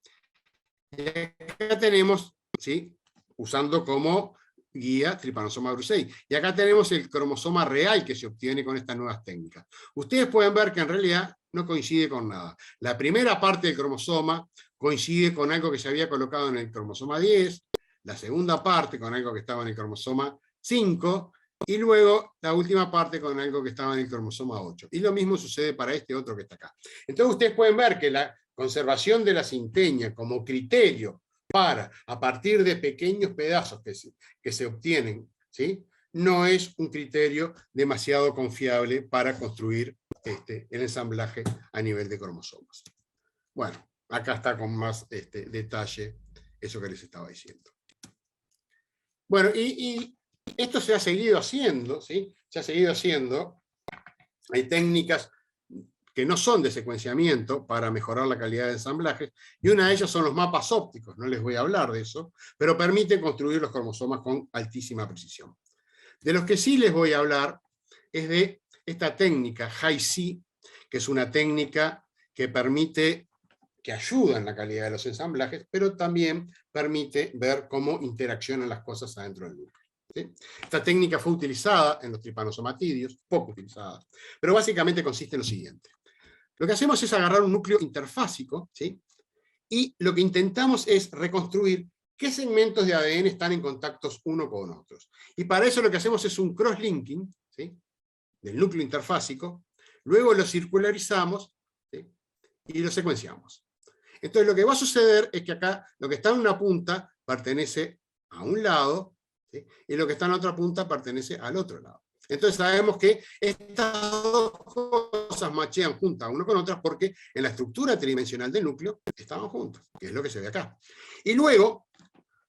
Y acá tenemos, ¿sí?, usando como guía Trypanosoma brucei. Y acá tenemos el cromosoma real que se obtiene con estas nuevas técnicas. Ustedes pueden ver que en realidad no coincide con nada. La primera parte del cromosoma coincide con algo que se había colocado en el cromosoma 10, la segunda parte con algo que estaba en el cromosoma 5, y luego la última parte con algo que estaba en el cromosoma 8. Y lo mismo sucede para este otro que está acá. Entonces ustedes pueden ver que la conservación de la sinteña como criterio para, a partir de pequeños pedazos que se obtienen, ¿sí?, no es un criterio demasiado confiable para construir el ensamblaje a nivel de cromosomas. Bueno, acá está con más detalle eso que les estaba diciendo. Bueno, y esto se ha seguido haciendo, ¿sí? Se ha seguido haciendo. Hay técnicas que no son de secuenciamiento para mejorar la calidad de ensamblajes, y una de ellas son los mapas ópticos, no les voy a hablar de eso, pero permiten construir los cromosomas con altísima precisión. De los que sí les voy a hablar es de esta técnica Hi-C, que es una técnica que ayuda en la calidad de los ensamblajes, pero también permite ver cómo interaccionan las cosas adentro del núcleo, ¿sí? Esta técnica fue utilizada en los tripanosomatidios, poco utilizada, pero básicamente consiste en lo siguiente. Lo que hacemos es agarrar un núcleo interfásico, ¿sí?, y lo que intentamos es reconstruir qué segmentos de ADN están en contactos uno con otros. Y para eso lo que hacemos es un cross-linking, ¿sí?, del núcleo interfásico, luego lo circularizamos, ¿sí?, y lo secuenciamos. Entonces lo que va a suceder es que acá lo que está en una punta pertenece a un lado, ¿sí?, y lo que está en la otra punta pertenece al otro lado. Entonces sabemos que estas dos cosas machean juntas una con otras porque en la estructura tridimensional del núcleo estaban juntas, que es lo que se ve acá. Y luego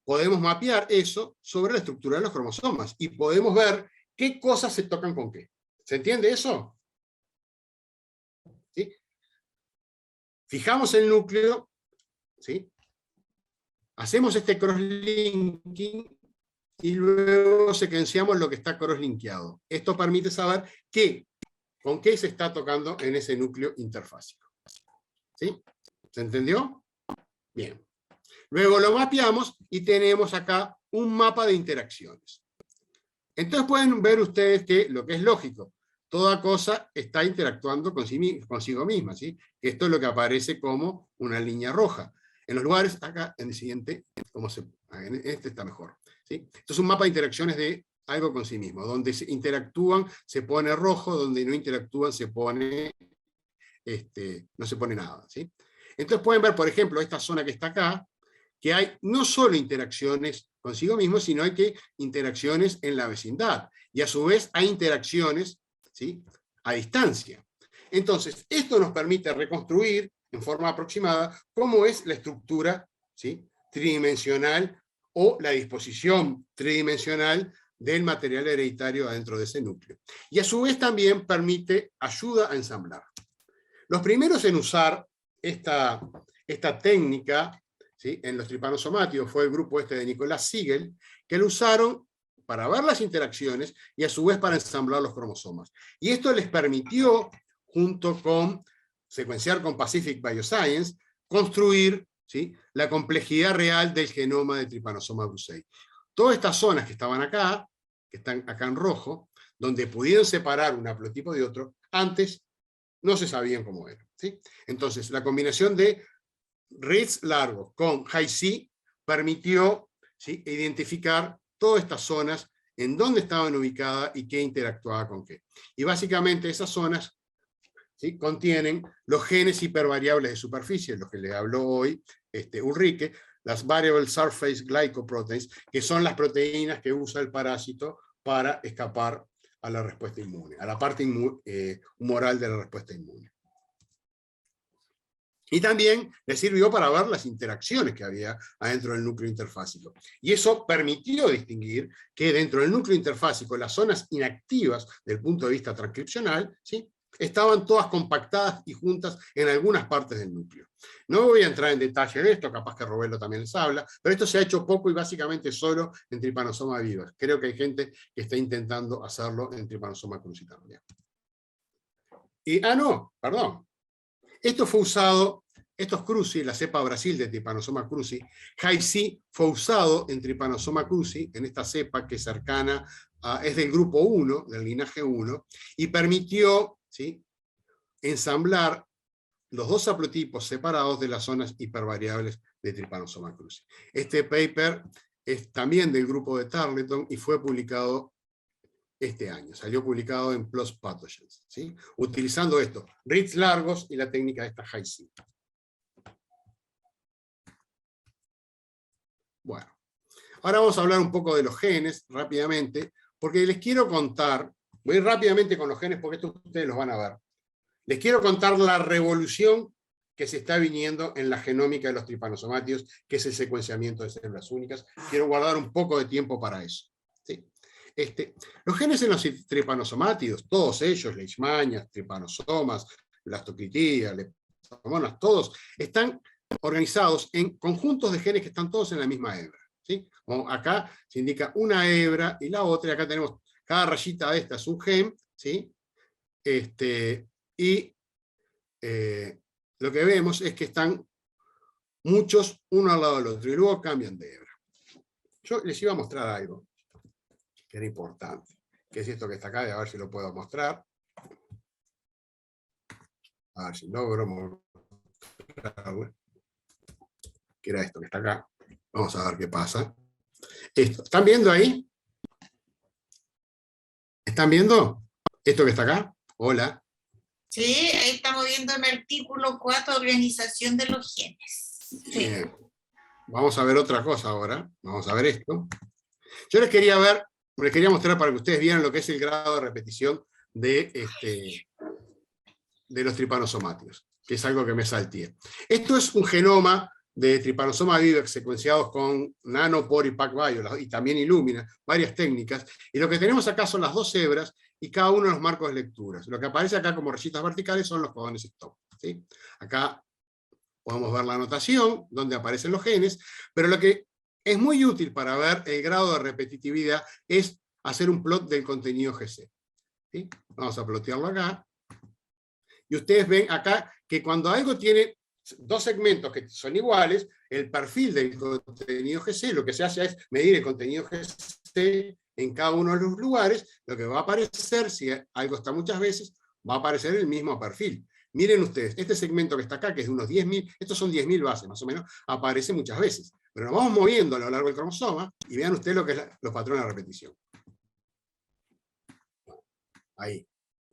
podemos mapear eso sobre la estructura de los cromosomas y podemos ver qué cosas se tocan con qué. ¿Se entiende eso? ¿Sí? Fijamos el núcleo, ¿sí?, hacemos este cross-linking y luego secuenciamos lo que está cross-linkeado. Esto permite saber con qué se está tocando en ese núcleo interfásico. ¿Sí? ¿Se entendió? Bien. Luego lo mapeamos y tenemos acá un mapa de interacciones. Entonces pueden ver ustedes que, lo que es lógico, toda cosa está interactuando consigo misma, ¿sí? Esto es lo que aparece como una línea roja. En los lugares, acá en el siguiente, en este está mejor, ¿sí? Esto es un mapa de interacciones de algo con sí mismo. Donde se interactúan se pone rojo, donde no interactúan se pone, no se pone nada, ¿sí? Entonces pueden ver, por ejemplo, esta zona que está acá, que hay no solo interacciones consigo mismo, sino hay interacciones en la vecindad. Y a su vez hay interacciones, ¿sí?, a distancia. Entonces, esto nos permite reconstruir en forma aproximada cómo es la estructura, ¿sí?, tridimensional o la disposición tridimensional del material hereditario adentro de ese núcleo. Y a su vez también ayuda a ensamblar. Los primeros en usar esta técnica, ¿sí?, en los tripanosomátidos fue el grupo de Nicolás Siegel, que lo usaron para ver las interacciones y a su vez para ensamblar los cromosomas. Y esto les permitió, junto con secuenciar con Pacific Bioscience, construir, ¿sí?, la complejidad real del genoma de Trypanosoma brucei. Todas estas zonas que estaban acá, que están acá en rojo, donde pudieron separar un haplotipo de otro, antes no se sabían cómo eran, ¿sí? Entonces, la combinación de reads largos con Hi-C permitió, ¿sí?, identificar todas estas zonas, en dónde estaban ubicadas y qué interactuaba con qué. Y básicamente esas zonas, ¿sí?, contienen los genes hipervariables de superficie, los que les habló hoy Ulrike, las variable surface glycoproteins, que son las proteínas que usa el parásito para escapar a la respuesta inmune, a la parte humoral de la respuesta inmune. Y también le sirvió para ver las interacciones que había adentro del núcleo interfásico. Y eso permitió distinguir que dentro del núcleo interfásico las zonas inactivas del punto de vista transcripcional, ¿sí?, estaban todas compactadas y juntas en algunas partes del núcleo. No voy a entrar en detalle en esto, capaz que Roberto también les habla, pero esto se ha hecho poco y básicamente solo en Trypanosoma viva. Creo que hay gente que está intentando hacerlo en Trypanosoma cruzi también. No, perdón. Esto fue usado, estos cruzi, la cepa Brasil de Trypanosoma cruzi, Hi-C fue usado en Trypanosoma cruzi, en esta cepa que es cercana, es del grupo 1, del linaje 1, y permitió, ¿sí?, ensamblar los dos haplotipos separados de las zonas hipervariables de Trypanosoma cruzi. Este paper es también del grupo de Tarleton y fue publicado este año, salió publicado en PLOS Pathogens, ¿sí?, utilizando esto, reads largos y la técnica de esta Hi-C. Bueno, ahora vamos a hablar un poco de los genes rápidamente, porque les quiero contar, voy a ir rápidamente con los genes porque esto ustedes los van a ver. Les quiero contar la revolución que se está viniendo en la genómica de los tripanosomátidos, que es el secuenciamiento de células únicas. Quiero guardar un poco de tiempo para eso, ¿sí? Los genes en los tripanosomátidos, todos ellos, leishmanias, tripanosomas, blastoclitidia, leptomonas, todos están organizados en conjuntos de genes que están todos en la misma hebra, ¿sí? Como acá se indica una hebra y la otra, y acá tenemos cada rayita de esta es un gen, ¿sí? Lo que vemos es que están muchos uno al lado del otro, y luego cambian de hebra. Yo les iba a mostrar algo que era importante, que es esto que está acá, y a ver si lo puedo mostrar. A ver si logro mostrarlo. Que era esto que está acá. Vamos a ver qué pasa. Esto. ¿Están viendo ahí? ¿Están viendo esto que está acá? Hola. Sí, ahí estamos viendo el artículo 4, organización de los genes. Sí. Bien. Vamos a ver otra cosa ahora. Vamos a ver esto. Yo les quería mostrar para que ustedes vieran lo que es el grado de repetición de los tripanosomátidos, que es algo que me salteé. Esto es un genoma de Trypanosoma vivax secuenciados con Nanopore y PacBio, y también Illumina, varias técnicas, y lo que tenemos acá son las dos hebras y cada uno de los marcos de lecturas. Lo que aparece acá como rayitas verticales son los codones stop, ¿sí? Acá podemos ver la anotación, donde aparecen los genes, pero lo que es muy útil para ver el grado de repetitividad es hacer un plot del contenido GC, ¿sí? Vamos a plotearlo acá, y ustedes ven acá que cuando algo tiene dos segmentos que son iguales, el perfil del contenido GC, lo que se hace es medir el contenido GC en cada uno de los lugares, lo que va a aparecer, si algo está muchas veces, va a aparecer el mismo perfil. Miren ustedes, este segmento que está acá, que es de unos 10.000, estos son 10.000 bases más o menos, aparece muchas veces. Pero nos vamos moviendo a lo largo del cromosoma, y vean ustedes lo que es los patrones de repetición. Ahí,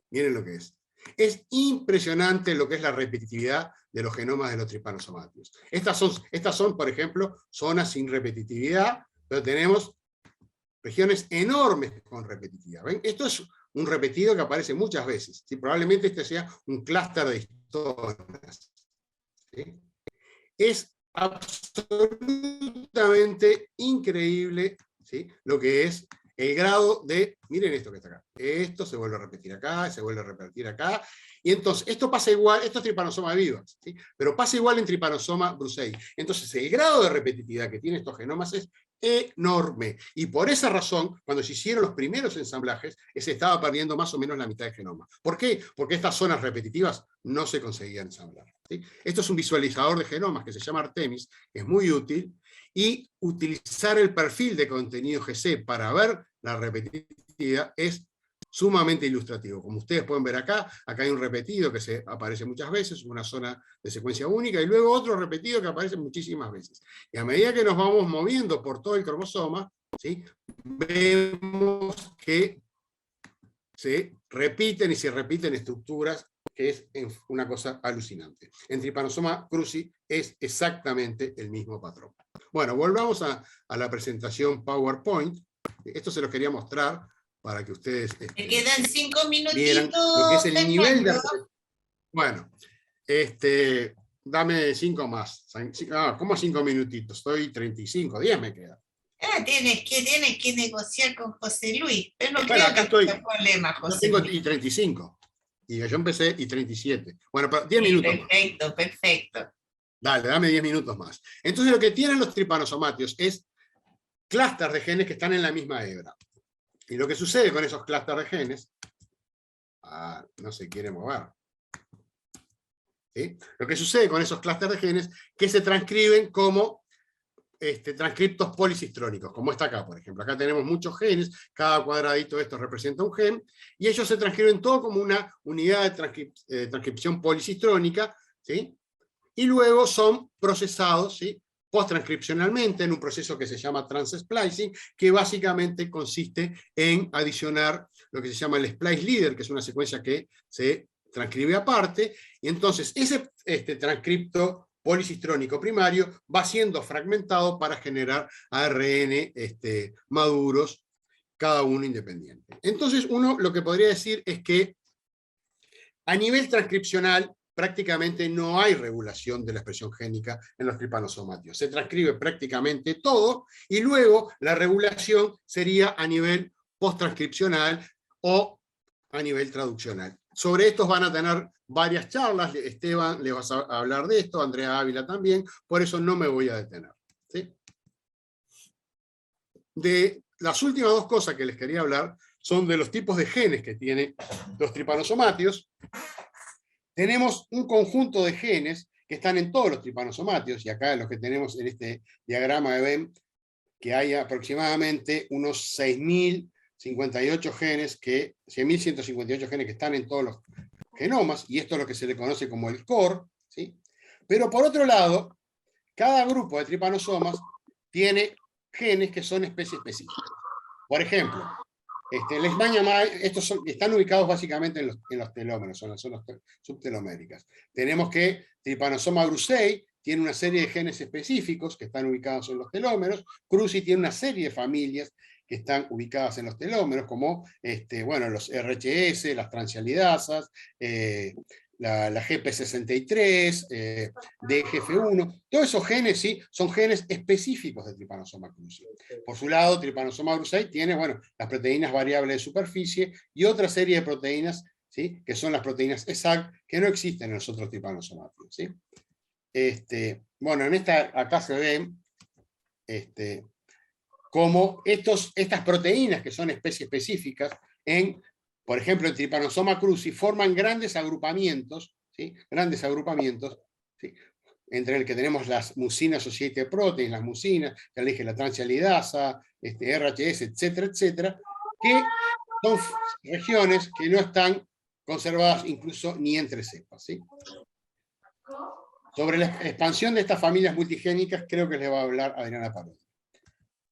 miren lo que es. Es impresionante lo que es la repetitividad de los genomas de los tripanosomátidos. Estas son, por ejemplo, zonas sin repetitividad, pero tenemos regiones enormes con repetitividad. ¿Ven? Esto es un repetido que aparece muchas veces. ¿Sí? Probablemente este sea un clúster de histonas. ¿Sí? Es absolutamente increíble, ¿sí?, lo que es el grado de, miren esto que está acá, esto se vuelve a repetir acá, se vuelve a repetir acá, y entonces esto pasa igual, esto es Trypanosoma vivax, ¿sí?, pero pasa igual en Trypanosoma brucei. Entonces el grado de repetitividad que tienen estos genomas es enorme, y por esa razón, cuando se hicieron los primeros ensamblajes, se estaba perdiendo más o menos la mitad del genoma. ¿Por qué? Porque estas zonas repetitivas no se conseguían ensamblar, ¿sí? Esto es un visualizador de genomas que se llama Artemis, que es muy útil, y utilizar el perfil de contenido GC para ver la repetitividad es sumamente ilustrativo. Como ustedes pueden ver acá hay un repetido que aparece muchas veces, una zona de secuencia única, y luego otro repetido que aparece muchísimas veces. Y a medida que nos vamos moviendo por todo el cromosoma, ¿sí?, vemos que se repiten y se repiten estructuras, que es una cosa alucinante. En Trypanosoma cruzi es exactamente el mismo patrón. Bueno, volvamos a la presentación PowerPoint. Esto se los quería mostrar para que ustedes Me quedan 5 minutitos, vieran lo que es el nivel de... Fernando. Bueno, dame 5 más. ¿Cómo 5 minutitos? Estoy 35, 10 me queda. Tienes que negociar con José Luis. Pero no Bueno, creo acá que estoy. tenga problema, Yo José tengo Luis. 35. Y yo empecé, y 37. Bueno, pero 10 minutos más. Perfecto, perfecto. Dale, dame 10 minutos más. Entonces lo que tienen los tripanosomatios es clústeres de genes que están en la misma hebra. Y lo que sucede con esos clústeres de genes, no se quiere mover. ¿Sí? Lo que sucede con esos clústeres de genes que se transcriben como transcriptos policistrónicos, como está acá, por ejemplo. Acá tenemos muchos genes, cada cuadradito de estos representa un gen, y ellos se transcriben todo como una unidad de transcripción policistrónica, ¿sí? Y luego son procesados, ¿sí?, post-transcripcionalmente en un proceso que se llama trans-splicing, que básicamente consiste en adicionar lo que se llama el splice leader, que es una secuencia que se transcribe aparte, y entonces ese transcripto policistrónico primario va siendo fragmentado para generar ARN maduros, cada uno independiente. Entonces uno lo que podría decir es que a nivel transcripcional prácticamente no hay regulación de la expresión génica en los tripanosomátios. Se transcribe prácticamente todo, y luego la regulación sería a nivel post-transcripcional o a nivel traduccional. Sobre estos van a tener varias charlas, Esteban les va a hablar de esto, Andrea Ávila también, por eso no me voy a detener. ¿Sí? De las últimas dos cosas que les quería hablar son de los tipos de genes que tienen los tripanosomátios. Tenemos un conjunto de genes que están en todos los tripanosomátios, y acá los que tenemos en este diagrama ven que hay aproximadamente unos 6.058 genes, 6.158 genes que están en todos los genomas, y esto es lo que se le conoce como el core, ¿sí? Pero por otro lado, cada grupo de tripanosomas tiene genes que son especies específicas. Por ejemplo, estos están ubicados básicamente en los telómeros, son las zonas subteloméricas. Tenemos que Trypanosoma brucei tiene una serie de genes específicos que están ubicados en los telómeros. Cruzi tiene una serie de familias que están ubicadas en los telómeros, como bueno, los RHS, las transialidasas, la GP63, DGF1, todos esos genes, ¿sí?, son genes específicos de Trypanosoma cruzi. Por su lado, Trypanosoma brucei tiene, bueno, las proteínas variables de superficie y otra serie de proteínas, ¿sí?, que son las proteínas ESAC, que no existen en los otros tripanosomátios, ¿sí? Bueno, acá se ven cómo estas proteínas, que son especies específicas, por ejemplo, en Trypanosoma cruzi, forman grandes agrupamientos, ¿sí?, grandes agrupamientos, ¿sí?, entre el que tenemos las mucina associated proteins, las mucinas, ya le dije, la transialidasa, RHS, etcétera, etcétera, que son regiones que no están conservadas incluso ni entre cepas, ¿sí? Sobre la expansión de estas familias multigénicas creo que les va a hablar Adriana Parodi.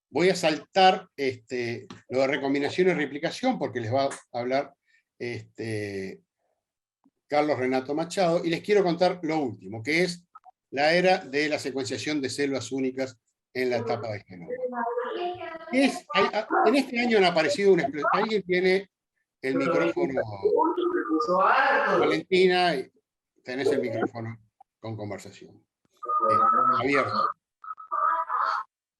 Voy a saltar lo de recombinación y replicación porque les va a hablar Carlos Renato Machado, y les quiero contar lo último, que es la era de la secuenciación de células únicas en la etapa del genoma. En este año han aparecido una explosión. ¿Alguien tiene el micrófono? Valentina, tenés el micrófono con conversación. Abierto.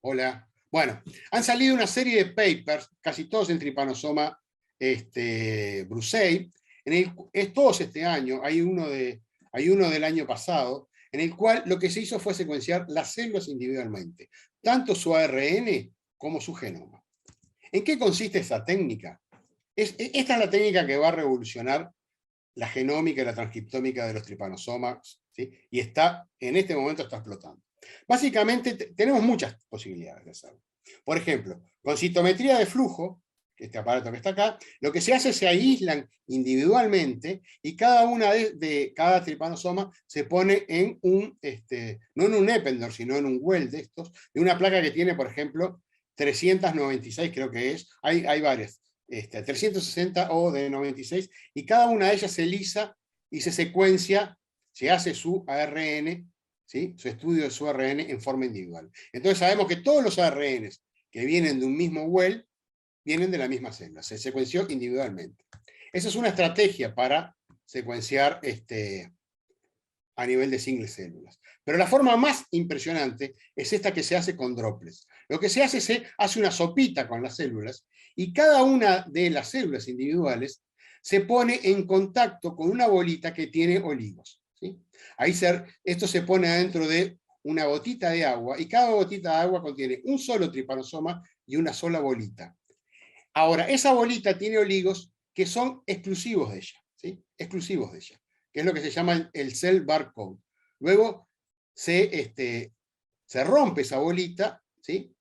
Hola. Bueno, han salido una serie de papers, casi todos en Trypanosoma brucei, todos este año, hay uno del año pasado, en el cual lo que se hizo fue secuenciar las células individualmente, tanto su ARN como su genoma. ¿En qué consiste esta técnica? Esta es la técnica que va a revolucionar la genómica y la transcriptómica de los tripanosomas, ¿sí? Y en este momento está explotando. Básicamente tenemos muchas posibilidades de hacerlo. Por ejemplo, con citometría de flujo, este aparato que está acá, lo que se hace es se aíslan individualmente y cada una de cada tripanosoma se pone en no en un Eppendorf, sino en un well de estos, de una placa que tiene, por ejemplo, 396 creo que es, hay varias, 360 o de 96, y cada una de ellas se lisa y se secuencia, se hace su ARN, ¿sí?, su estudio de su ARN en forma individual. Entonces sabemos que todos los ARNs que vienen de un mismo well vienen de la misma célula, se secuenció individualmente. Esa es una estrategia para secuenciar a nivel de single células. Pero la forma más impresionante es esta que se hace con droplets. Lo que se hace una sopita con las células, y cada una de las células individuales se pone en contacto con una bolita que tiene oligos, ¿sí? Esto se pone adentro de una gotita de agua, y cada gotita de agua contiene un solo tripanosoma y una sola bolita. Ahora, esa bolita tiene oligos que son exclusivos de ella, ¿sí? Exclusivos de ella, que es lo que se llama el cell barcode. Luego se rompe esa bolita, ¿sí?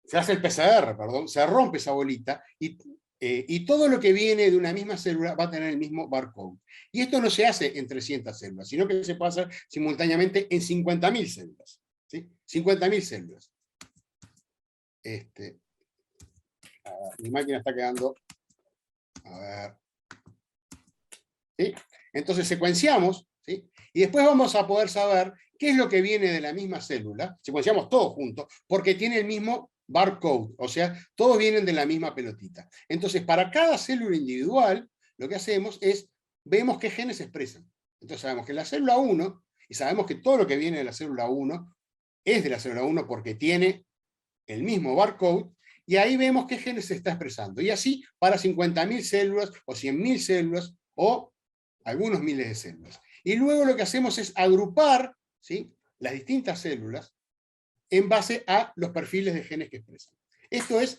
Se hace el PCR, perdón, se rompe esa bolita y todo lo que viene de una misma célula va a tener el mismo barcode. Y esto no se hace en 300 células, sino que se puede hacer simultáneamente en 50.000 células, ¿sí? 50.000 células. Mi máquina está quedando... A ver. ¿Sí? Entonces secuenciamos, ¿sí? Y después vamos a poder saber qué es lo que viene de la misma célula. Secuenciamos todo junto, porque tiene el mismo barcode, o sea, todos vienen de la misma pelotita. Entonces, para cada célula individual, lo que hacemos es, vemos qué genes se expresan. Entonces sabemos que la célula 1, y sabemos que todo lo que viene de la célula 1, es de la célula 1 porque tiene el mismo barcode, y ahí vemos qué genes se está expresando. Y así para 50.000 células, o 100.000 células, o algunos miles de células. Y luego lo que hacemos es agrupar, ¿sí?, las distintas células en base a los perfiles de genes que expresan. Esto es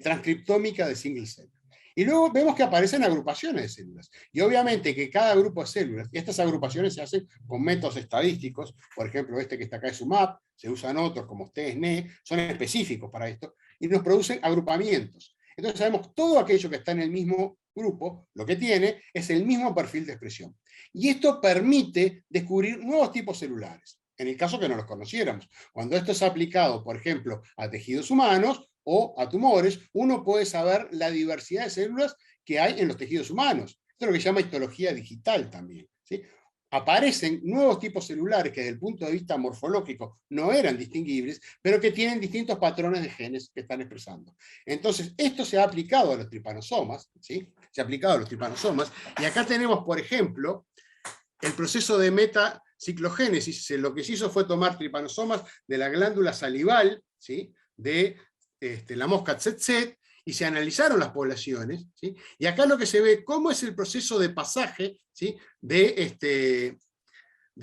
transcriptómica de single cell. Y luego vemos que aparecen agrupaciones de células. Y obviamente que cada grupo de células, estas agrupaciones se hacen con métodos estadísticos, por ejemplo, este que está acá es UMAP, se usan otros como TSNE, son específicos para esto, y nos producen agrupamientos. Entonces sabemos todo aquello que está en el mismo grupo, lo que tiene es el mismo perfil de expresión. Y esto permite descubrir nuevos tipos celulares, en el caso que no los conociéramos. Cuando esto es aplicado, por ejemplo, a tejidos humanos o a tumores, uno puede saber la diversidad de células que hay en los tejidos humanos. Esto es lo que se llama histología digital también, ¿sí? Aparecen nuevos tipos celulares que desde el punto de vista morfológico no eran distinguibles, pero que tienen distintos patrones de genes que están expresando. Entonces, esto se ha aplicado a los tripanosomas, ¿sí? Se ha aplicado a los tripanosomas, y acá tenemos, por ejemplo, el proceso de metaciclogénesis. Lo que se hizo fue tomar tripanosomas de la glándula salival, ¿sí?, de la mosca tsetse, y se analizaron las poblaciones, ¿sí? Y acá lo que se ve, cómo es el proceso de pasaje, ¿sí?, de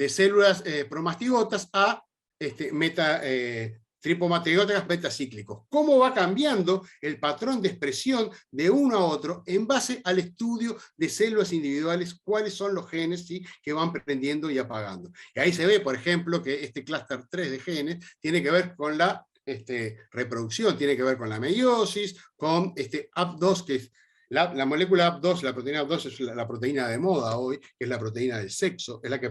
células promastigotas a tripomastigotas metacíclicos. Cómo va cambiando el patrón de expresión de uno a otro en base al estudio de células individuales, cuáles son los genes, ¿sí?, que van prendiendo y apagando. Y ahí se ve, por ejemplo, que este clúster 3 de genes tiene que ver con la reproducción, tiene que ver con la meiosis, con AP2, que es la molécula AP2, la proteína AP2 es la proteína de moda hoy, que es la proteína del sexo, es la que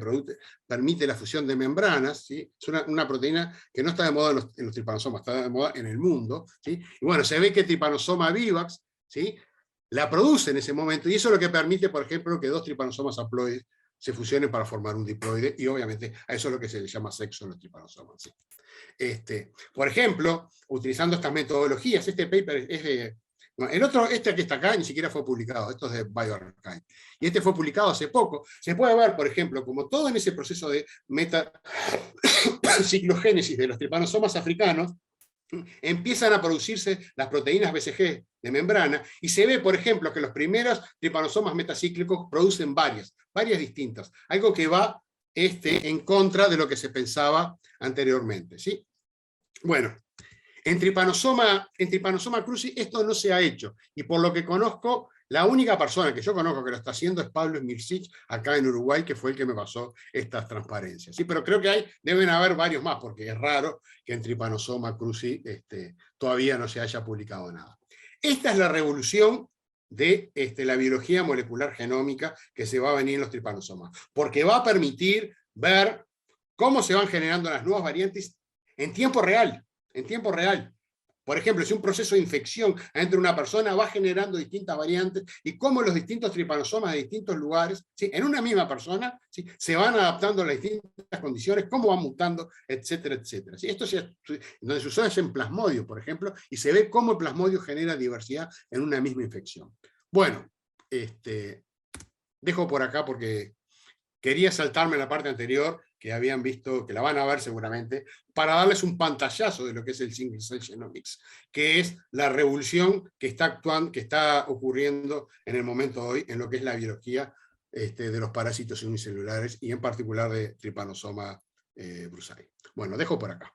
permite la fusión de membranas, ¿sí? Es una proteína que no está de moda en los tripanosomas, está de moda en el mundo, ¿sí? Y bueno, se ve que tripanosoma vivax, ¿sí?, la produce en ese momento, y eso es lo que permite, por ejemplo, que dos tripanosomas haploides se fusionen para formar un diploide, y obviamente a eso es lo que se le llama sexo en los tripanosomas, ¿sí? Por ejemplo, utilizando estas metodologías, este paper es de... El otro, que está acá, ni siquiera fue publicado, esto es de bioRxiv, y este fue publicado hace poco. Se puede ver, por ejemplo, como todo en ese proceso de metaciclogénesis de los tripanosomas africanos, empiezan a producirse las proteínas BCG de membrana, y se ve, por ejemplo, que los primeros tripanosomas metacíclicos producen varias distintas, algo que va en contra de lo que se pensaba anteriormente, ¿sí? Bueno, en Trypanosoma cruzi esto no se ha hecho, y por lo que conozco, la única persona que yo conozco que lo está haciendo es Pablo Smircic, acá en Uruguay, que fue el que me pasó estas transparencias, ¿sí? Pero creo que deben haber varios más, porque es raro que en Trypanosoma cruzi todavía no se haya publicado nada. Esta es la revolución de la biología molecular genómica que se va a venir en los tripanosomas, porque va a permitir ver cómo se van generando las nuevas variantes en tiempo real. Por ejemplo, si un proceso de infección entre una persona va generando distintas variantes, y cómo los distintos tripanosomas de distintos lugares, ¿sí?, en una misma persona, ¿sí?, se van adaptando a las distintas condiciones, cómo van mutando, etcétera, etcétera. ¿Sí? Esto donde se usa es en plasmodio, por ejemplo, y se ve cómo el plasmodio genera diversidad en una misma infección. Bueno, dejo por acá porque quería saltarme la parte anterior, que habían visto, que la van a ver seguramente, para darles un pantallazo de lo que es el Single Cell Genomics, que es la revolución que está ocurriendo en el momento hoy en lo que es la biología de los parásitos unicelulares y en particular de Trypanosoma brucei. Bueno, dejo por acá.